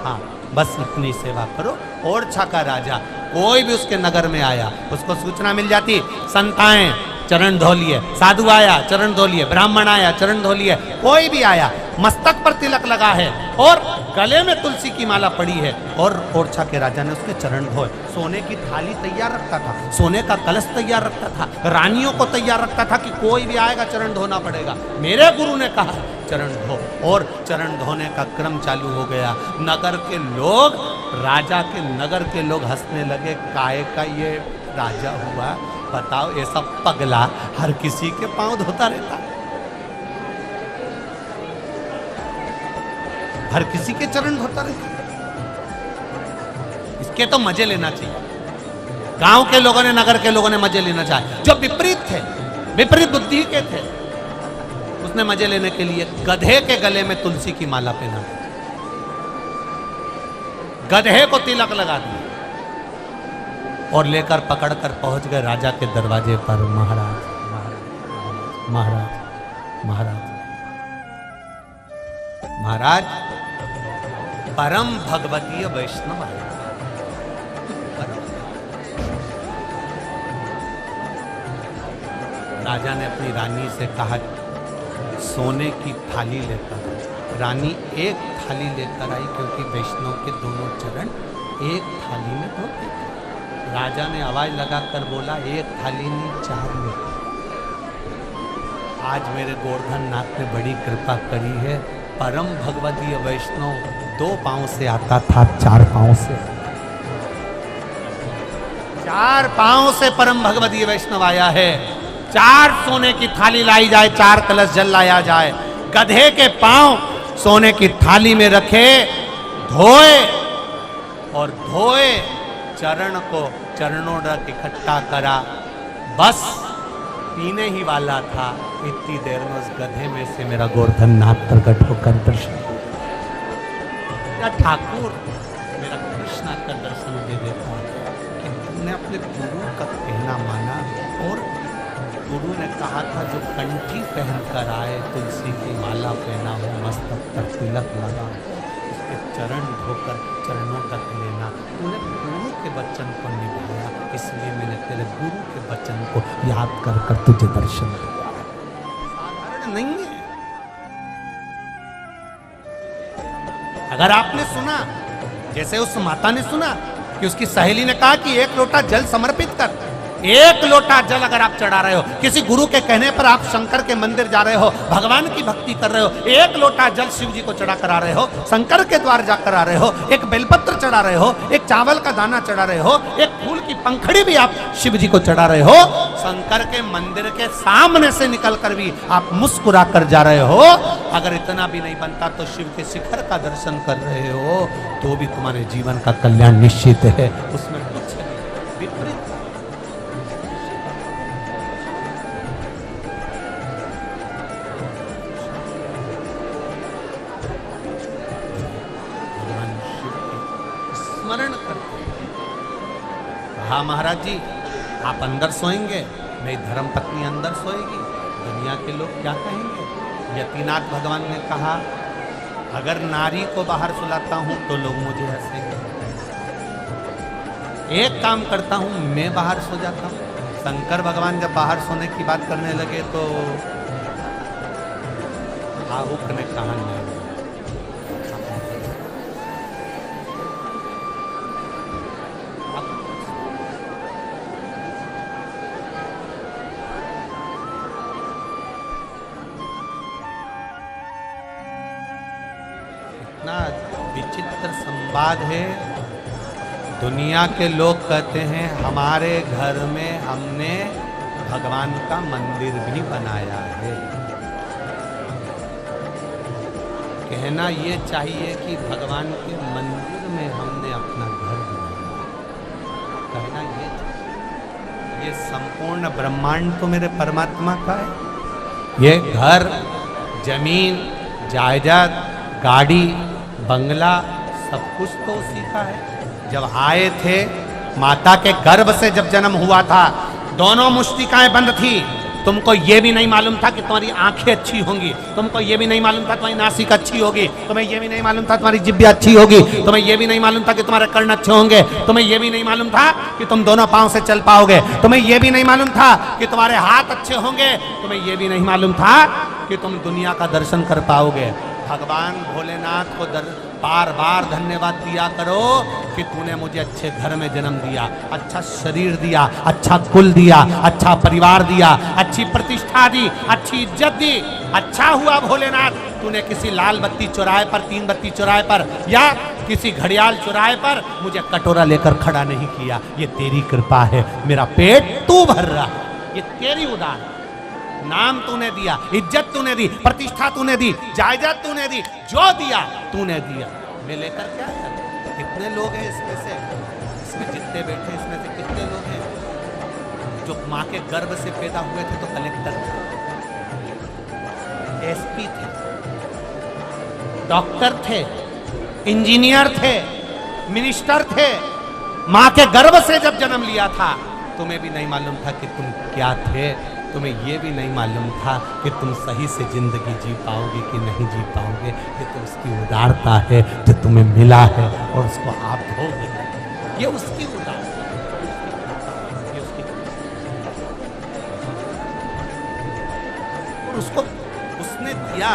हाँ बस इतनी सेवा करो। ओरछा का राजा कोई भी उसके नगर में आया, उसको सूचना मिल जाती, संत आए चरण धो लिए, साधु आया चरण धो लिए, ब्राह्मण आया चरण धो लिए, कोई भी आया मस्तक पर तिलक लगा है और गले में तुलसी की माला पड़ी है, और ओरछा के राजा ने उसके चरण धोए। सोने की थाली तैयार रखता था, सोने का कलश तैयार रखता था, रानियों को तैयार रखता था कि कोई भी आएगा चरण धोना पड़ेगा। मेरे गुरु ने कहा चरण धो, और चरण धोने का क्रम चालू हो गया। नगर के लोग, राजा के नगर के लोग हंसने लगे, काहे का ये राजा हुआ, बताओ ऐसा पगला हर किसी के पांव धोता रहता, हर किसी के चरण धोता रहता। इसके तो मजे लेना चाहिए। गांव के लोगों ने, नगर के लोगों ने मजे लेना चाहिए। जो विपरीत थे, विपरीत बुद्धि के थे, उसने मजे लेने के लिए गधे के गले में तुलसी की माला पहना, गधे को तिलक लगा दिया और लेकर पकड़कर पहुंच गए राजा के दरवाजे पर। महाराज महाराज महाराज महाराज महाराज, परम भगवतीय वैष्णव है। राजा ने अपनी रानी से कहा सोने की थाली लेकर। रानी एक थाली लेकर आई, क्योंकि वैष्णव के दोनों चरण एक थाली में धोते। राजा ने आवाज लगाकर बोला एक थाली नहीं, 4 ले। आज मेरे गोवर्धन नाथ ने बड़ी कृपा करी है, परम भगवदीय वैष्णव 2 पांव से आता था, 4 पांव से, 4 पांव से परम भगवदीय वैष्णव आया है। 4 सोने की थाली लाई जाए, 4 कलश जल लाया जाए, गधे के पांव सोने की थाली में रखे, धोए और धोए चरण को, चरणों तक इकट्ठा करा, बस पीने ही वाला था। इतनी देर में उस गधे में से मेरा गोवर्धन नाथ प्रकट होकर दर्शन, मेरा ठाकुर, मेरा कृष्णा का दर्शन दे देता कि तुमने अपने गुरु का कहना माना। और गुरु ने कहा था जो कंठी पहन कर आए, तुलसी की माला पहना हो, मस्तक पर तिलक लगा, उसके चरण धोकर चरणों तक लेना। तूने गुरु के वचन को निभाया, इसलिए मैंने तेरे गुरु के वचन को याद कर कर तुझे दर्शन दिया। साधारण नहीं है। अगर आपने सुना, जैसे उस माता ने सुना कि उसकी सहेली ने कहा कि 1 लोटा जल समर्पित कर, 1 लोटा जल अगर आप चढ़ा रहे हो, किसी गुरु के कहने पर आप शंकर के मंदिर जा रहे हो, भगवान की भक्ति कर रहे हो, 1 लोटा जल शिव जी को चढ़ा कर आ रहे हो, शंकर के द्वार जाकर आ रहे हो, एक बेलपत्र चढ़ा रहे हो, एक चावल का दाना चढ़ा रहे हो, एक फूल की पंखड़ी भी आप शिव जी को चढ़ा रहे हो, शंकर के मंदिर के सामने से निकलकर भी आप मुस्कुरा कर जा रहे हो। अगर इतना भी नहीं बनता तो शिव के शिखर का दर्शन कर रहे हो, तो भी तुम्हारे जीवन का कल्याण निश्चित है, उसमें कुछ विपरीत। स्मरण करते। हाँ महाराज जी, आप अंदर सोएंगे, मेरी धर्म पत्नी अंदर सोएगी, दुनिया के लोग क्या कहेंगे। यतीनाथ भगवान ने कहा अगर नारी को बाहर सुलाता हूं तो लोग मुझे हंसेंगे, एक काम करता हूं मैं बाहर सो जाता हूं। शंकर भगवान जब बाहर सोने की बात करने लगे तो आहुक ने कहा नहीं, विचित्र संवाद है। दुनिया के लोग कहते हैं हमारे घर में हमने भगवान का मंदिर भी बनाया है। कहना ये चाहिए कि भगवान के मंदिर में हमने अपना घर बनाया। कहना ये चाहिए। ये संपूर्ण ब्रह्मांड तो मेरे परमात्मा का है। ये घर, जमीन, जायदाद, गाड़ी, बंगला सब कुछ तो उसी का है। जब आए थे माता के गर्भ से, जब जन्म हुआ था, दोनों मुष्टिकाएं बंद थी। तुमको ये भी नहीं मालूम था कि तुम्हारी आंखें अच्छी होंगी, तुमको ये भी नहीं मालूम था तुम्हारी नासिक अच्छी होगी, तुम्हें ये भी नहीं मालूम था तुम्हारी जिह्वा अच्छी होगी, तुम्हें ये भी नहीं मालूम था कि तुम्हारे कर्ण अच्छे होंगे, तुम्हें ये भी नहीं मालूम था कि तुम दोनों पांव से चल पाओगे, तुम्हें ये भी नहीं मालूम था कि तुम्हारे हाथ अच्छे होंगे, तुम्हें ये भी नहीं मालूम था कि तुम दुनिया का दर्शन कर पाओगे। भगवान भोलेनाथ को बार बार धन्यवाद दिया करो कि तूने मुझे अच्छे घर में जन्म दिया, अच्छा शरीर दिया, अच्छा कुल दिया, अच्छा परिवार दिया, अच्छी प्रतिष्ठा दी, अच्छी इज्जत दी। अच्छा हुआ भोलेनाथ तूने किसी लाल बत्ती चौराहे पर, 3 बत्ती चौराहे पर या किसी घड़ियाल चौराहे पर मुझे कटोरा लेकर खड़ा नहीं किया। ये तेरी कृपा है। मेरा पेट तू भर रहा है, ये तेरी उदार है। नाम तूने दिया, इज्जत तूने दी, प्रतिष्ठा तूने दी, जायदाद तूने दी, जो दिया तूने दिया। मैं लेकर क्या करूं? कितने लोग हैं इसमें से, इसमें जितने बैठे इसमें से कितने लोग हैं जो माँ के गर्भ से पैदा हुए थे तो कलेक्टर थे, एसपी थे, डॉक्टर थे, इंजीनियर थे, मिनिस्टर थे। माँ के गर्भ से जब जन्म लिया था तुम्हें भी नहीं मालूम था कि तुम क्या थे। तुम्हें ये भी नहीं मालूम था कि तुम सही से जिंदगी जी पाओगे कि नहीं जी पाओगे। ये तो उसकी उदारता है जो तुम्हें मिला है और उसको आप भोग। ये उसकी उदारता है, और उसको उसने दिया,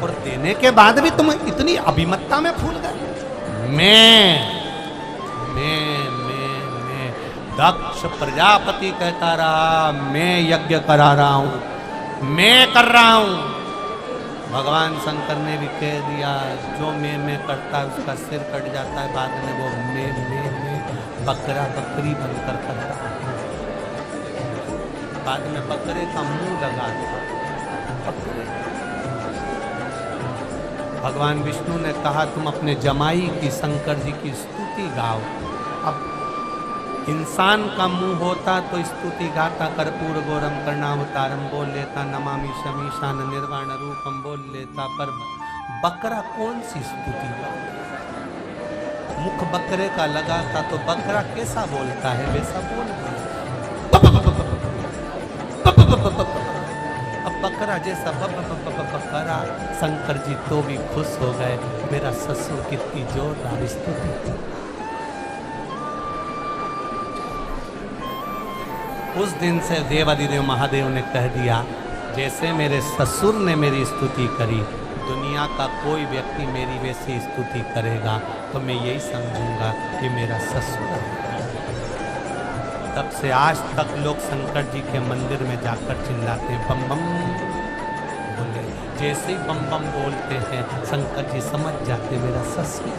और देने के बाद भी तुम इतनी अभिमतता में फूल गए। मैं दक्ष प्रजापति कहता रहा, मैं यज्ञ करा रहा हूं, मैं कर रहा हूं। भगवान शंकर ने भी कह दिया, जो मैं करता है उसका सिर कट जाता है, बाद में वो मैं बकरा बकरी बनकर करता है, बाद में बकरे का मुंह लगाता है। भगवान विष्णु ने कहा, तुम अपने जमाई की, शंकर जी की स्तुति गाओ। अब इंसान का मुंह होता तो स्तुति गाता, कर्पूर गौरम कर्णावतारम बोल लेता, नमामि शमीशान निर्वाण रूपम बोल लेता, पर बकरा कौन सी स्तुति गाता? मुख बकरे का लगाता तो बकरा कैसा बोलता है वैसा बोल। अब बकरा जैसा बकरा, शंकर जी तो भी खुश हो गए, मेरा ससुर कितनी जोरदार स्तुति। उस दिन से देवाधिदेव महादेव ने कह दिया, जैसे मेरे ससुर ने मेरी स्तुति करी, दुनिया का कोई व्यक्ति मेरी वैसी स्तुति करेगा तो मैं यही समझूंगा कि मेरा ससुर है। तब से आज तक लोग शंकर जी के मंदिर में जाकर चिल्लाते बम बम बोले। जैसे ही बम बम बोलते हैं शंकर जी समझ जाते मेरा ससुर।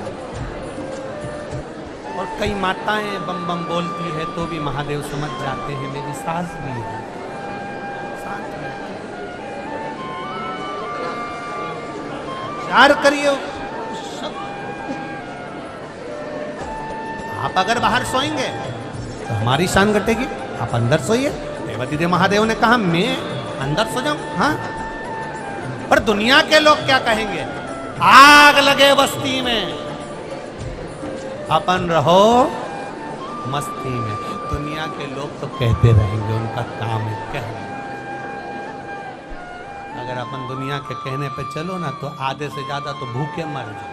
और कई माताएं बम बम बोलती है तो भी महादेव समझ जाते हैं मेरी सास भी है, साथ में। विचार करिए, आप अगर बाहर सोएंगे तो हमारी शान घटेगी, आप अंदर सोइए। देवाधिदेव महादेव ने कहा मैं अंदर सो जाऊं, हाँ, पर दुनिया के लोग क्या कहेंगे? आग लगे बस्ती में, अपन रहो मस्ती में। दुनिया के लोग तो कहते रहेंगे, उनका काम है कहना। अगर अपन दुनिया के कहने पे चलो ना तो आधे से ज्यादा तो भूखे मर जाए।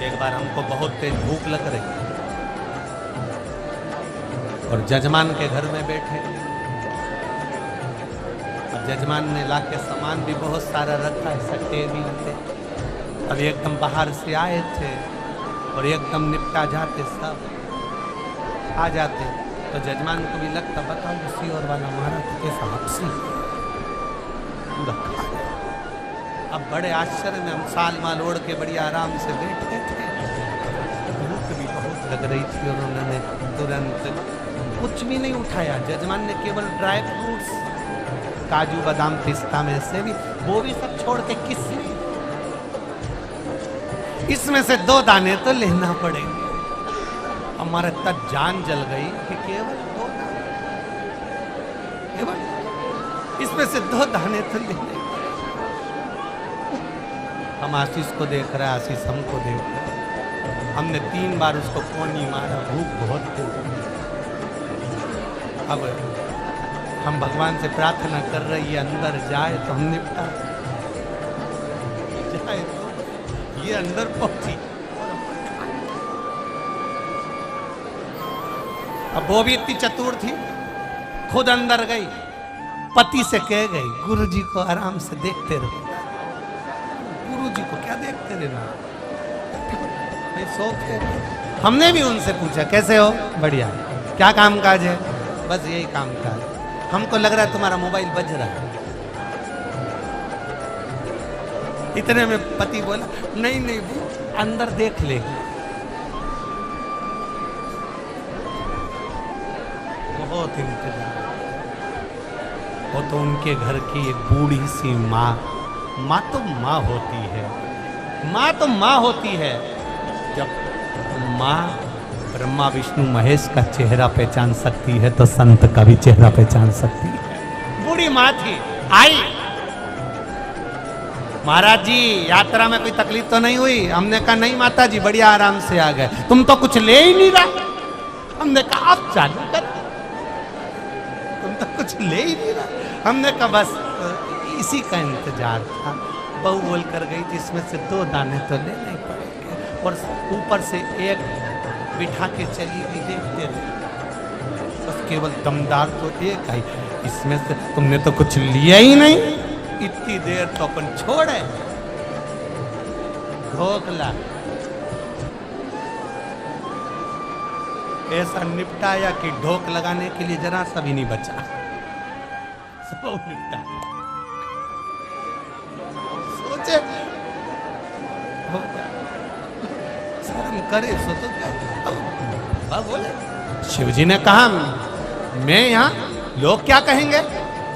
एक बार हमको बहुत तेज भूख लग रही और जजमान के घर में बैठे। अब जजमान ने लाके सामान भी बहुत सारा रखा है, सट्टे भी थे। अब एकदम बाहर से आए थे और एकदम निपटा जाते, सब आ जाते तो जजमान को भी लगता, बताओ उसी और वाला हमारा तो कैसा हपसी पूरा खा गया। अब बड़े आश्चर्य में हम साल माल ओढ़ के बड़ी आराम से बैठे थे, भूख भी बहुत लग रही थी और उन्होंने तुरंत कुछ भी नहीं उठाया। जजमान ने केवल ड्राई फ्रूट्स काजू बादाम पिस्ता में से भी, वो भी सब छोड़ के किसमें, इसमें से 2 दाने तो लेना पड़ेंगे। हमारे तक जान जल गई कि केवल 2 दाने, केवल इसमें से 2 दाने तो लेने। हम आशीष को देख रहे हैं, आशीष हमको देख रहा है। हमने 3 बार उसको पोनी मारा, भूख बहुत थी। अब हम भगवान से प्रार्थना कर रहे, ये अंदर जाए तो हम निपटा, जाए तो ये अंदर पहुंची। अब वो भी इतनी चतुर थी, खुद अंदर गई, पति से कह गई गुरुजी को आराम से देखते रहो। गुरुजी को क्या देखते रहना, सो के। हमने भी उनसे पूछा कैसे हो, बढ़िया, क्या काम काज है, बस यही काम काज, हमको लग रहा है तुम्हारा मोबाइल बज रहा है। इतने में पति बोला नहीं नहीं अंदर देख लेगी। बहुत इंतजार, वो तो उनके घर की एक बूढ़ी सी माँ, माँ तो माँ होती है, माँ तो माँ होती है। जब माँ ब्रह्मा विष्णु महेश का चेहरा पहचान सकती है तो संत का भी चेहरा पहचान सकती है। बूढ़ी माँ थी, आई, महाराज जी यात्रा में कोई तकलीफ तो नहीं हुई? हमने कहा नहीं माता जी, बढ़िया आराम से आ गए। तुम तो कुछ ले ही नहीं रहा। हमने कहा आप चालू कर, तुम तो कुछ ले ही नहीं रहा। हमने कहा बस इसी का इंतजार था। बहू बोल कर गई जिसमें से 2 दाने तो लेने पड़ेंगे, और ऊपर से एक बिठा के चली गई, देखते रहे। बस केवल दमदार तो एक आई, इसमें से तुमने तो कुछ लिया ही नहीं, इतनी देर तो अपन छोड़े। ढोकला ऐसा निपटाया कि ढोक लगाने के लिए जरा सा भी नहीं बचा, सब निपटा। सोचे शर्म करे सो तो क्या बोले। शिव जी ने कहा मैं यहाँ, लोग क्या कहेंगे?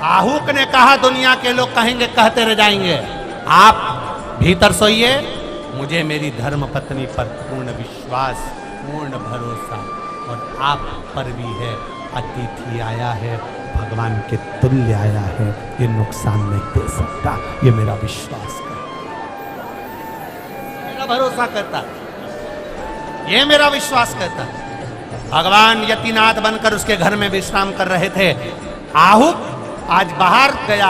आहूक ने कहा दुनिया के लोग कहेंगे, कहते रह जाएंगे। आप भीतर सोइए, मुझे मेरी धर्म पत्नी पर पूर्ण विश्वास, पूर्ण भरोसा, और आप पर भी है। अतिथि आया है, भगवान के तुल्य आया है, ये नुकसान नहीं दे सकता, ये मेरा विश्वास करता, मेरा भरोसा करता, ये मेरा विश्वास करता। भगवान यतिनाथ बनकर उसके घर में विश्राम कर रहे थे। आहूक आज बाहर गया,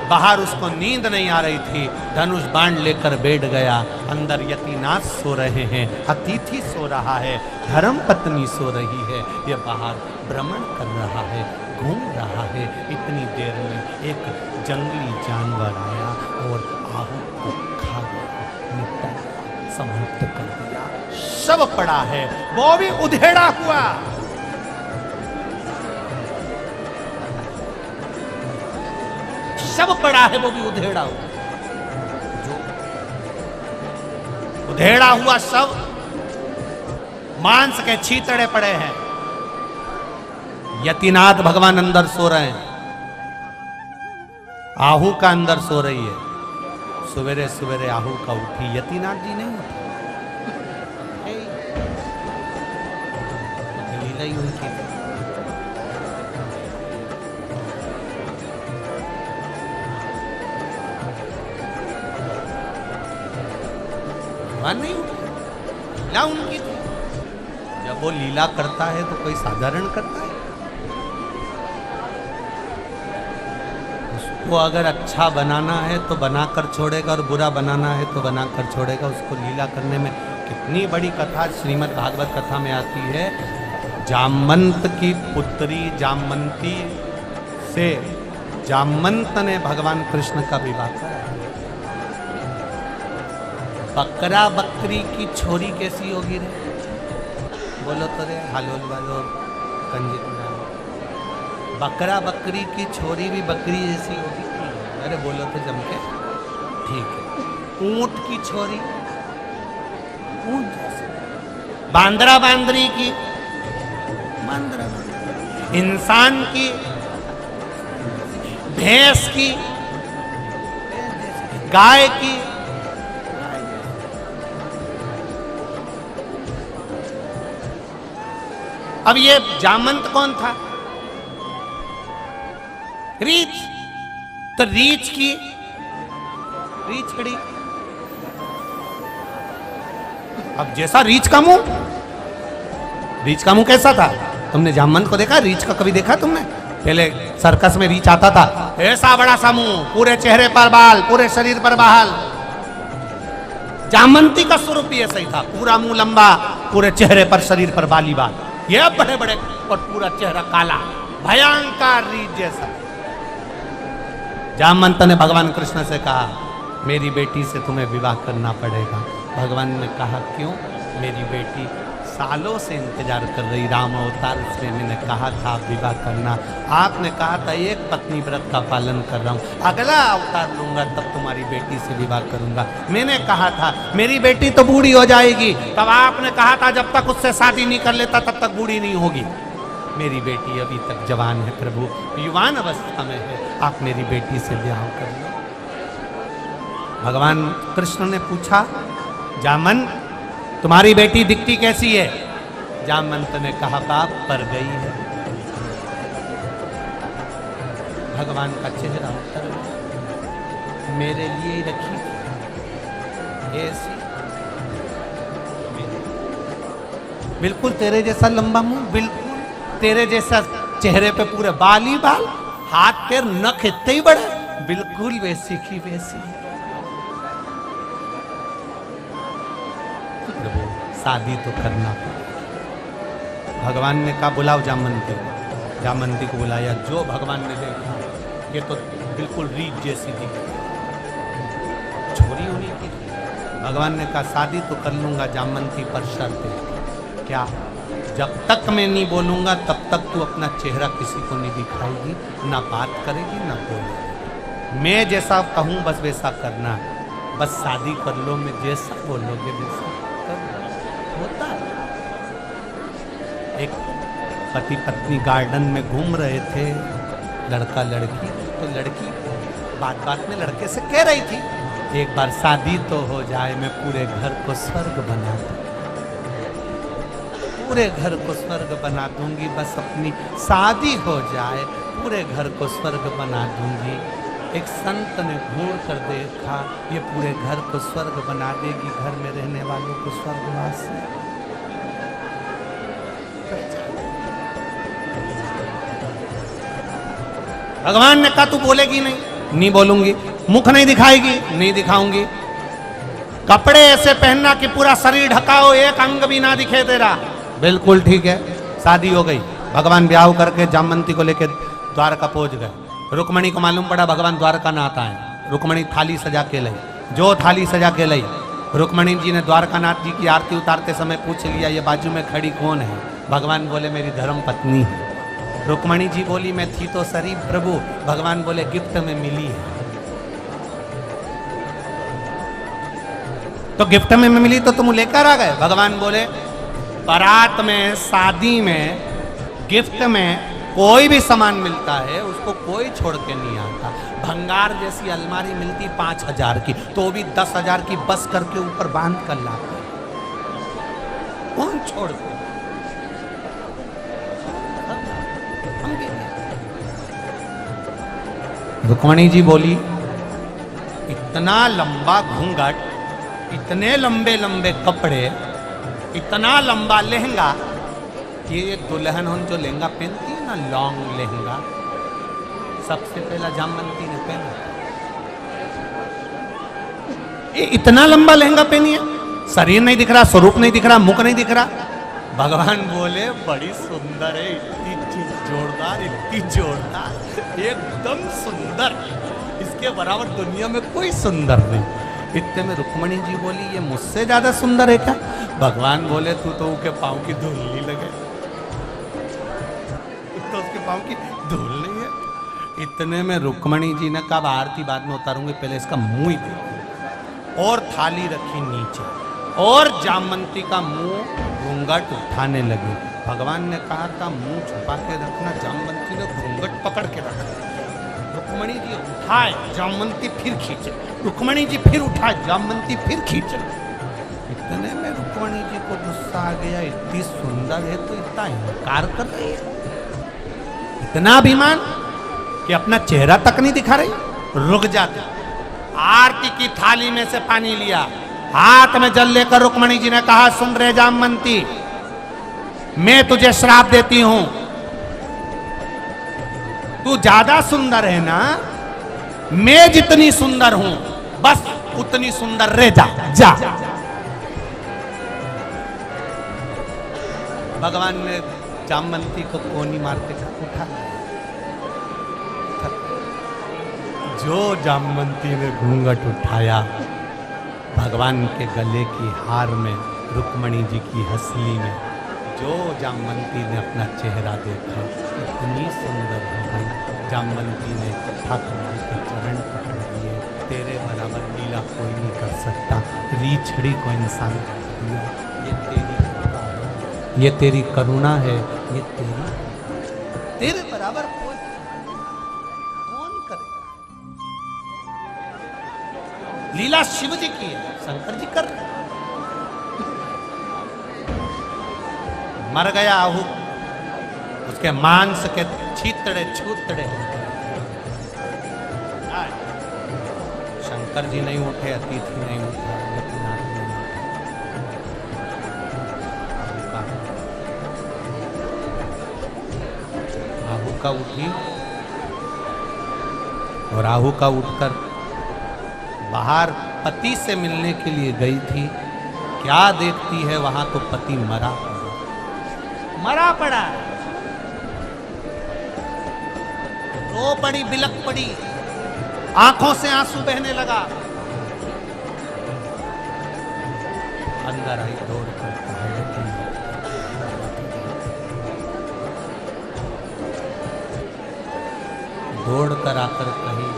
बाहर उसको नींद नहीं आ रही थी, धनुष बाण लेकर बैठ गया। अंदर यतिनाथ सो रहे हैं, अतिथि सो रहा है, धर्म पत्नी सो रही है, ये बाहर भ्रमण कर रहा है, घूम रहा है। इतनी देर में एक जंगली जानवर आया और आहूक को खा गया, निपटा, समाप्त कर दिया। शव पड़ा है, वो भी उधेड़ा हुआ। शव पड़ा है, वो भी उधेड़ा हुआ। जो उधेड़ा हुआ शव, मांस के छींतड़े पड़े हैं। यतिनाथ भगवान अंदर सो रहे हैं, आहू का अंदर सो रही है। सवेरे सवेरे आहू का उठी, यतिनाथ जी नहीं उठी। लीला ही उनकी थी। नहीं लीला उनकी थी। जब वो लीला करता है तो कोई साधारण करता है? उसको अगर अच्छा बनाना है तो बनाकर छोड़ेगा, और बुरा बनाना है तो बनाकर छोड़ेगा। उसको लीला करने में कितनी बड़ी कथा श्रीमद् भागवत कथा में आती है। जामवंत की पुत्री जामवंती से जामवंत ने भगवान कृष्ण का विवाह करा। बकरा बकरी की छोरी कैसी होगी रे? बोलो तो रे, हालोल वालो कंजित में। बकरा बकरी की छोरी भी बकरी जैसी होगी? अरे बोलो तो जम के, ठीक है। ऊंट की छोरी ऊंट जैसी, बांदरा बांदरी की बांदरा, इंसान की भैंस की, गाय की, अब ये जामंत कौन था? रीछ। तो रीछ की रीछड़ी। अब जैसा रीछ का मुंह, रीछ का मुंह कैसा था? तुमने जामंत को देखा? रीछ का कभी देखा तुमने? पहले सर्कस में रीछ आता था, ऐसा बड़ा सा मुंह, पूरे चेहरे पर बाल, पूरे शरीर पर बाल। जामंती का स्वरूप ये सही था, पूरा मुंह लंबा, पूरे चेहरे पर शरीर पर बाली बाल, ये बड़े बड़े और पूरा चेहरा काला, भयंकर रीछ जैसा। जामंत ने भगवान कृष्ण से कहा, मेरी बेटी से तुम्हें विवाह करना पड़ेगा। भगवान ने कहा, क्यों? मेरी बेटी सालों से इंतजार कर रही, राम अवतार से मैंने कहा था विवाह करना, आपने कहा था एक पत्नी व्रत का पालन कर रहा हूँ, अगला अवतार लूंगा तब तुम्हारी बेटी से विवाह करूंगा। मैंने कहा था मेरी बेटी तो बूढ़ी हो जाएगी, तब आपने कहा था जब तक उससे शादी नहीं कर लेता तब तक बूढ़ी नहीं होगी। मेरी बेटी अभी तक जवान है प्रभु, युवान अवस्था में है, आप मेरी बेटी से विवाह कर लो। भगवान कृष्ण ने पूछा, जामंत तुम्हारी बेटी दिखती कैसी है? जामंत ने कहा, बाप पर गई है। भगवान का चेहरा उतर गया, मेरे लिए ही रखी थी ऐसी, बिल्कुल तेरे जैसा लंबा मुंह, बिल्कुल तेरे जैसा चेहरे पे पूरे बाल ही बाल, हाथ पैर नख इतने ही बड़े, बिल्कुल वैसी की वैसी। शादी तो करना पड़ेगा। भगवान ने कहा, बुलाओ जामंती को। जामंती को बुलाया। जो भगवान ने देखा, ये तो बिल्कुल रीछ जैसी थी, छोरी होनी की। भगवान ने कहा, शादी तो कर लूंगा जामंती, पर शर्त है। क्या? जब तक मैं नहीं बोलूंगा तब तक तू अपना चेहरा किसी को नहीं दिखाएगी, ना बात करेगी ना बोलेगी। मैं जैसा कहूं बस वैसा करना, बस शादी कर लो, मैं जैसा बोलोगे वैसा होता है। एक पति पत्नी गार्डन में घूम रहे थे, लड़का लड़की, तो लड़की बात बात में लड़के से कह रही थी, एक बार शादी तो हो जाए, मैं पूरे घर को स्वर्ग बना दूं, पूरे घर को स्वर्ग बना दूंगी, बस अपनी शादी हो जाए पूरे घर को स्वर्ग बना दूंगी। एक संत ने घूर कर देखा, ये पूरे घर को स्वर्ग बना देगी, घर में रहने वालों को स्वर्गवास। भगवान ने कहा, तू बोलेगी नहीं? नहीं बोलूंगी। मुख नहीं दिखाएगी? नहीं दिखाऊंगी। कपड़े ऐसे पहनना कि पूरा शरीर ढका हो, एक अंग भी ना दिखे तेरा। बिल्कुल ठीक है। शादी हो गई। भगवान ब्याह करके जामंती को लेकर द्वारका पहुंच गए। रुक्मणी को मालूम पड़ा भगवान द्वारका ना आता है। रुक्मणी थाली सजा के लाई, जो थाली सजा के लाई, रुक्मणी जी ने द्वारकानाथ जी की आरती उतारते समय पूछ लिया, ये बाजू में खड़ी कौन है? भगवान बोले, मेरी धर्म पत्नी है। रुक्मणी जी बोली, मैं थी तो शरीफ प्रभु। भगवान बोले, गिफ्ट में मिली है। तो गिफ्ट में मिली तो तुम लेकर आ गए? भगवान बोले, बारात में, शादी में, गिफ्ट में कोई भी सामान मिलता है उसको कोई छोड़ के नहीं आता। भंगार जैसी अलमारी मिलती 5,000 की, तो भी 10,000 की बस करके ऊपर बांध कर लाते, कौन छोड़ के? रुक्मणी जी बोली, इतना लंबा घूंघट, इतने लंबे लंबे कपड़े, इतना लंबा लहंगा, ये दुल्हन उन जो लहंगा पहनती है ना, लॉन्ग लहंगा, सबसे पहला जामवंती ने पहना। ये इतना लंबा लहंगा पहनी है, शरीर नहीं दिख रहा, स्वरूप नहीं दिख रहा, मुख नहीं दिख रहा। भगवान बोले, बड़ी सुंदर है, इतनी जोरदार, इतनी जोरदार, एकदम सुंदर, इसके बराबर दुनिया में कोई सुंदर नहीं। इतने में रुक्मणी जी बोली, ये मुझसे ज्यादा सुंदर है क्या? भगवान बोले, तू तो उसके पाँव की धूल नहीं लगे, तो उसके पाँव की धूल नहीं है। इतने में रुक्मणी जी ने कहा, आरती बाद में उतारूंगी, पहले इसका मुंह ही देखो। और थाली रखी नीचे, और जामवंती का मुंह घूंघट उठाने लगे। भगवान ने कहा था मुंह छुपा के रखना, जामवंती ने घूंघट पकड़ के रखा। रुक्मणी जी उठाए, जामवंती फिर खींचे, रुक्मणी जी फिर उठाए, जामवंती फिर खींचे। इतने में रुक्मणी जी को गुस्सा आ गया, इतनी सुंदर है तो इतना इनकार कर रही है, इतना अभिमान कि अपना चेहरा तक नहीं दिखा रही। रुक जाते, आरती की थाली में से पानी लिया, हाथ में जल लेकर रुक्मणी जी ने कहा, सुन रे जामवंती, मैं तुझे श्राप देती हूं, तू ज्यादा सुंदर है ना, मैं जितनी सुंदर हूं बस उतनी सुंदर रह जा, जा। भगवान ने जामवंती को कोनी मार के उठा। जो जामवंती ने घूंघट उठाया, भगवान के गले की हार में, रुक्मणी जी की हंसली में, जो जामवंती ने अपना चेहरा देखा, इतनी सुंदर हो गई। जामवंती ने ठाकुर जी के चरण पकड़ लिए। तेरे बराबर लीला कोई नहीं कर सकता, रीछड़ी को इंसान कर दिया। ये तेरी कृपा है, ये तेरी करुणा है, ये तेरे बराबर कौन करेगा। लीला शिव जी की है, शंकर जी कर रहे। मर गया आहू, उसके मांस के छीतड़े छूतड़े। शंकर जी नहीं उठे, अतिथि नहीं उठा, आहू का उठी और आहू का उठकर बाहर पति से मिलने के लिए गई थी। क्या देखती है, वहां तो पति मरा पड़ा, रो पड़ी, बिलक पड़ी, आंखों से आंसू बहने लगा। अंदर आई दौड़ कर, दौड़ कर आकर कही,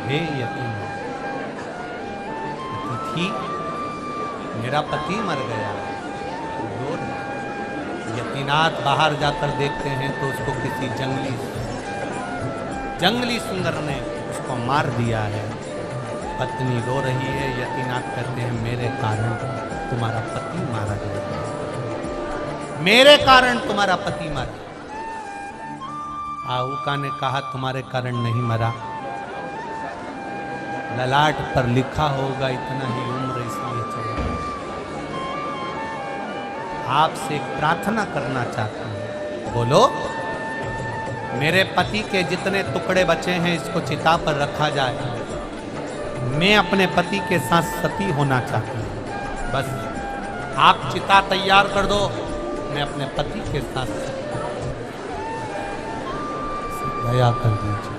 हे यतीम, अतिथि, मेरा पति मर गया। यतीनाथ बाहर जाकर देखते हैं तो उसको किसी जंगली सुंदर ने उसको मार दिया है। पत्नी रो रही है, यतीनाथ कहते हैं, मेरे कारण तुम्हारा पति मारा गया, मेरे कारण तुम्हारा पति मरा। आहूका ने कहा, तुम्हारे कारण नहीं मरा, ललाट पर लिखा होगा इतना ही उम्र, इसलिए चला। आपसे एक प्रार्थना करना चाहता हूं, बोलो। मेरे पति के जितने टुकड़े बचे हैं इसको चिता पर रखा जाए, मैं अपने पति के साथ सती होना चाहती हूं। बस आप चिता तैयार कर दो, मैं अपने पति के साथ दया कर दीजिए।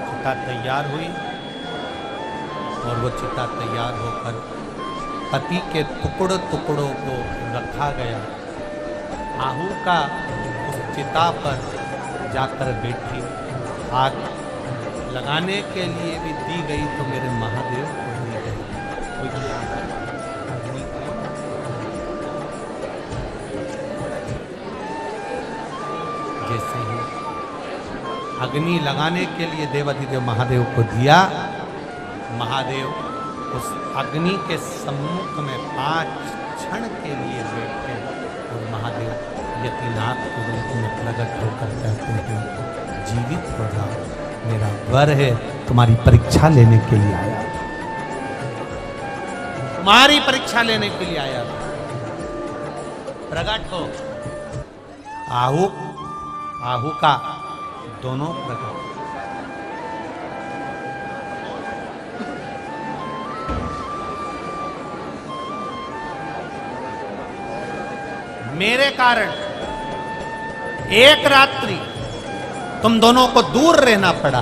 चिता तैयार हुई और वो चिता तैयार होकर पति के टुकड़ों को रखा गया। आहू का उस चिता पर जाकर बैठी, आग लगाने के लिए भी दी गई तो मेरे महादेव को दी गई। जैसे ही अग्नि लगाने के लिए देवाधिदेव महादेव को दिया, महादेव उस अग्नि के सम्मुख में 5 क्षण के लिए बैठे और महादेव यतीनाथ के रूप में प्रकट होकर कहते हैं, जीवित हो जाओ, मेरा वर है, तुम्हारी परीक्षा लेने के लिए आया, तुम्हारी परीक्षा लेने के लिए आया। प्रकट हो। आहू का दोनों प्रकट। मेरे कारण एक रात्रि तुम दोनों को दूर रहना पड़ा।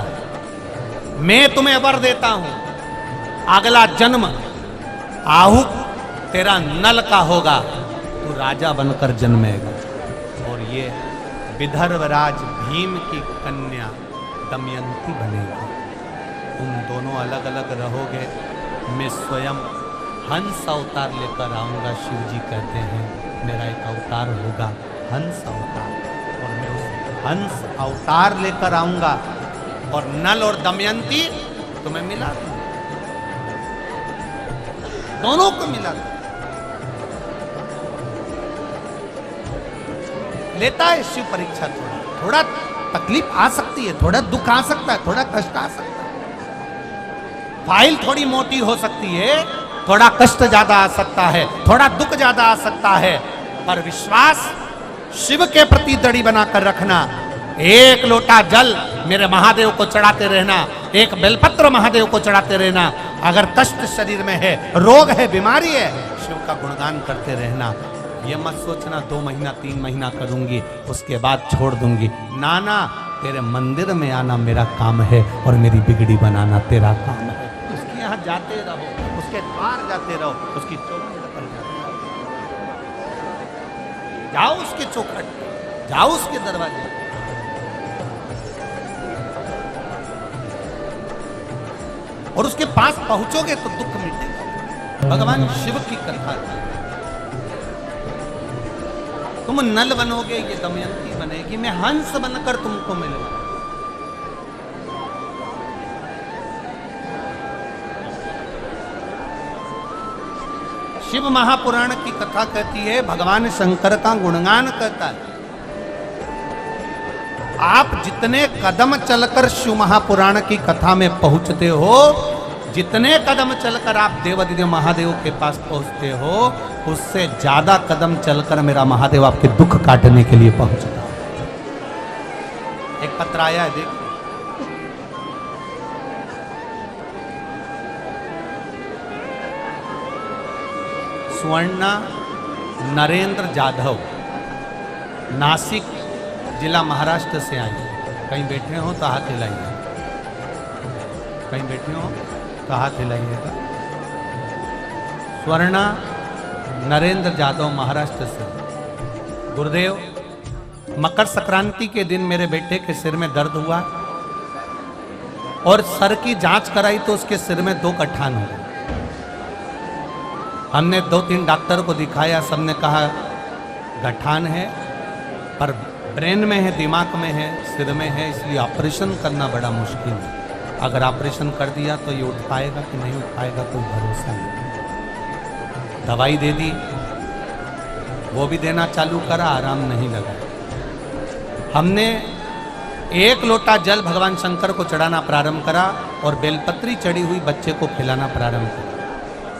मैं तुम्हें वर देता हूं, अगला जन्म आहू तेरा नल का होगा, तू राजा बनकर जन्मेगा और ये विदर्भराज भीम की कन्या दमयंती बनेगी। तुम दोनों अलग अलग रहोगे, मैं स्वयं हंस अवतार लेकर आऊंगा। शिव जी कहते हैं मेरा एक अवतार होगा हंस अवतार, और हंस अवतार लेकर आऊंगा और नल और दमयंती तुम्हें मिला दूं, दोनों को मिला दूं। लेता है शिव परीक्षा, थोड़ा तकलीफ आ सकती है, थोड़ा दुख आ सकता है, थोड़ा कष्ट आ सकता है, फाइल थोड़ी मोटी हो सकती है, थोड़ा कष्ट ज्यादा आ सकता है, थोड़ा दुख ज्यादा आ सकता है, पर विश्वास शिव के प्रति दृढ़ बनाकर रखना। एक लोटा जल मेरे महादेव को चढ़ाते रहना, एक बेलपत्र महादेव को चढ़ाते रहना। अगर कष्ट शरीर में है, रोग है, बीमारी है, शिव का गुणगान करते रहना। ये मत सोचना 2 महीना 3 महीना करूंगी उसके बाद छोड़ दूंगी। नाना, तेरे मंदिर में आना मेरा काम है और मेरी बिगड़ी बनाना तेरा काम है। उसके यहाँ जाते रहो, उसके द्वार जाते रहो, उसकी चौखट पर जाते रहो, जाओ उसके चौखट, जाओ उसके दरवाजे, और उसके पास पहुंचोगे तो दुख मिटेगा। भगवान शिव की कथा, तुम नल बनोगे, ये दमयंती बनेगी, मैं हंस बनकर तुमको मिलूंगा। शिव महापुराण की कथा कहती है, भगवान शंकर का गुणगान कहता है। आप जितने कदम चलकर शिव महापुराण की कथा में पहुंचते हो, जितने कदम चलकर आप देवादिदेव महादेव के पास पहुंचते हो, उससे ज्यादा कदम चलकर मेरा महादेव आपके दुख काटने के लिए पहुंचता है। एक पत्र आया है, देखो, स्वर्णा नरेंद्र जाधव, नासिक जिला महाराष्ट्र से आए। कहीं बैठे हो तो हाथ हिलाइए, कहीं बैठे हो तो हाथ हिलाइएगा। स्वर्णा नरेंद्र जाधव, महाराष्ट्र से। गुरुदेव, मकर संक्रांति के दिन मेरे बेटे के सिर में दर्द हुआ और सर की जांच कराई तो उसके सिर में 2 गठान हो गए। हमने 2-3 डॉक्टर को दिखाया, सबने कहा गठान है, पर ब्रेन में है, दिमाग में है, सिर में है, इसलिए ऑपरेशन करना बड़ा मुश्किल है। अगर ऑपरेशन कर दिया तो ये उठ पाएगा कि नहीं उठ पाएगा, कोई भरोसा नहीं। दवाई दे दी, वो भी देना चालू करा, आराम नहीं लगा। हमने 1 लोटा जल भगवान शंकर को चढ़ाना प्रारंभ करा और बेलपत्री चढ़ी हुई बच्चे को खिलाना प्रारंभ करा।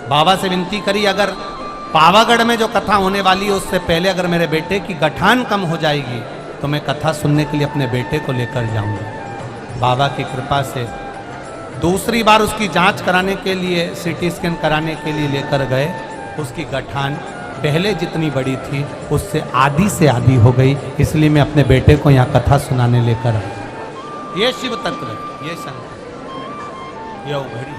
बाबा से विनती करी, अगर पावागढ़ में जो कथा होने वाली है उससे पहले अगर मेरे बेटे की गठान कम हो जाएगी तो मैं कथा सुनने के लिए अपने बेटे को लेकर जाऊंगा। बाबा की कृपा से दूसरी बार उसकी जांच कराने के लिए, सीटी स्कैन कराने के लिए लेकर गए। उसकी गठान पहले जितनी बड़ी थी उससे आधी से आधी हो गई, इसलिए मैं अपने बेटे को यहाँ कथा सुनाने लेकर आया। ये शिव तत्व है, ये शंकर, ये उघड़ी।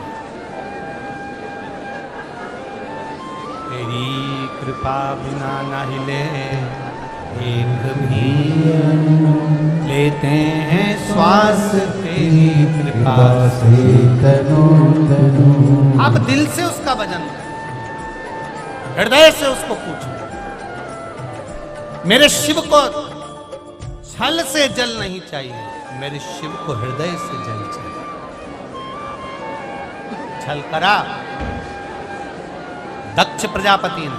तेरी कृपा बिना ना हिले एक भी, लेते हैं श्वास तेरी कृपा से तनु तनु। आप दिल से उसका भजन करें, हृदय से उसको पूछो। मेरे शिव को छल से जल नहीं चाहिए, मेरे शिव को हृदय से जल चाहिए। छल करा दक्ष प्रजापति ने,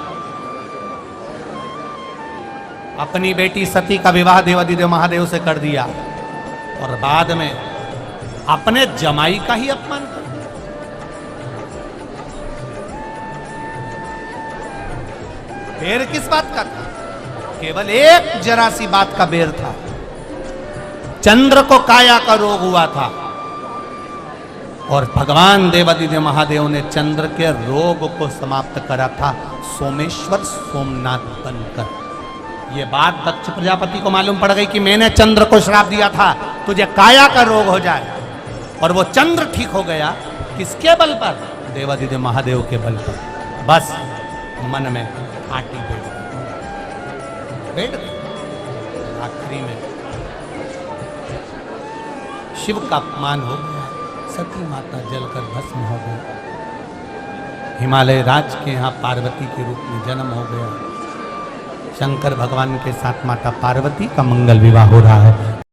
अपनी बेटी सती का विवाह देवादिदेव महादेव से कर दिया और बाद में अपने जमाई का ही अपमान कर दिया। बेर किस बात का था? केवल एक जरा सी बात का बेर था। चंद्र को काया का रोग हुआ था और भगवान देवादिदेव महादेव ने चंद्र के रोग को समाप्त करा था, सोमेश्वर सोमनाथ बनकर। ये बात दक्ष प्रजापति को मालूम पड़ गई कि मैंने चंद्र को श्राप दिया था तुझे काया का रोग हो जाए, और वो चंद्र ठीक हो गया। किसके बल पर? देवादिदेव महादेव के बल पर। बस मन में आटी बैठ गई। आखिरी में शिव का अपमान हो गया, सती माता जलकर भस्म हो गई। हिमालय राज के यहाँ पार्वती के रूप में जन्म हो गया। शंकर भगवान के साथ माता पार्वती का मंगल विवाह हो रहा है।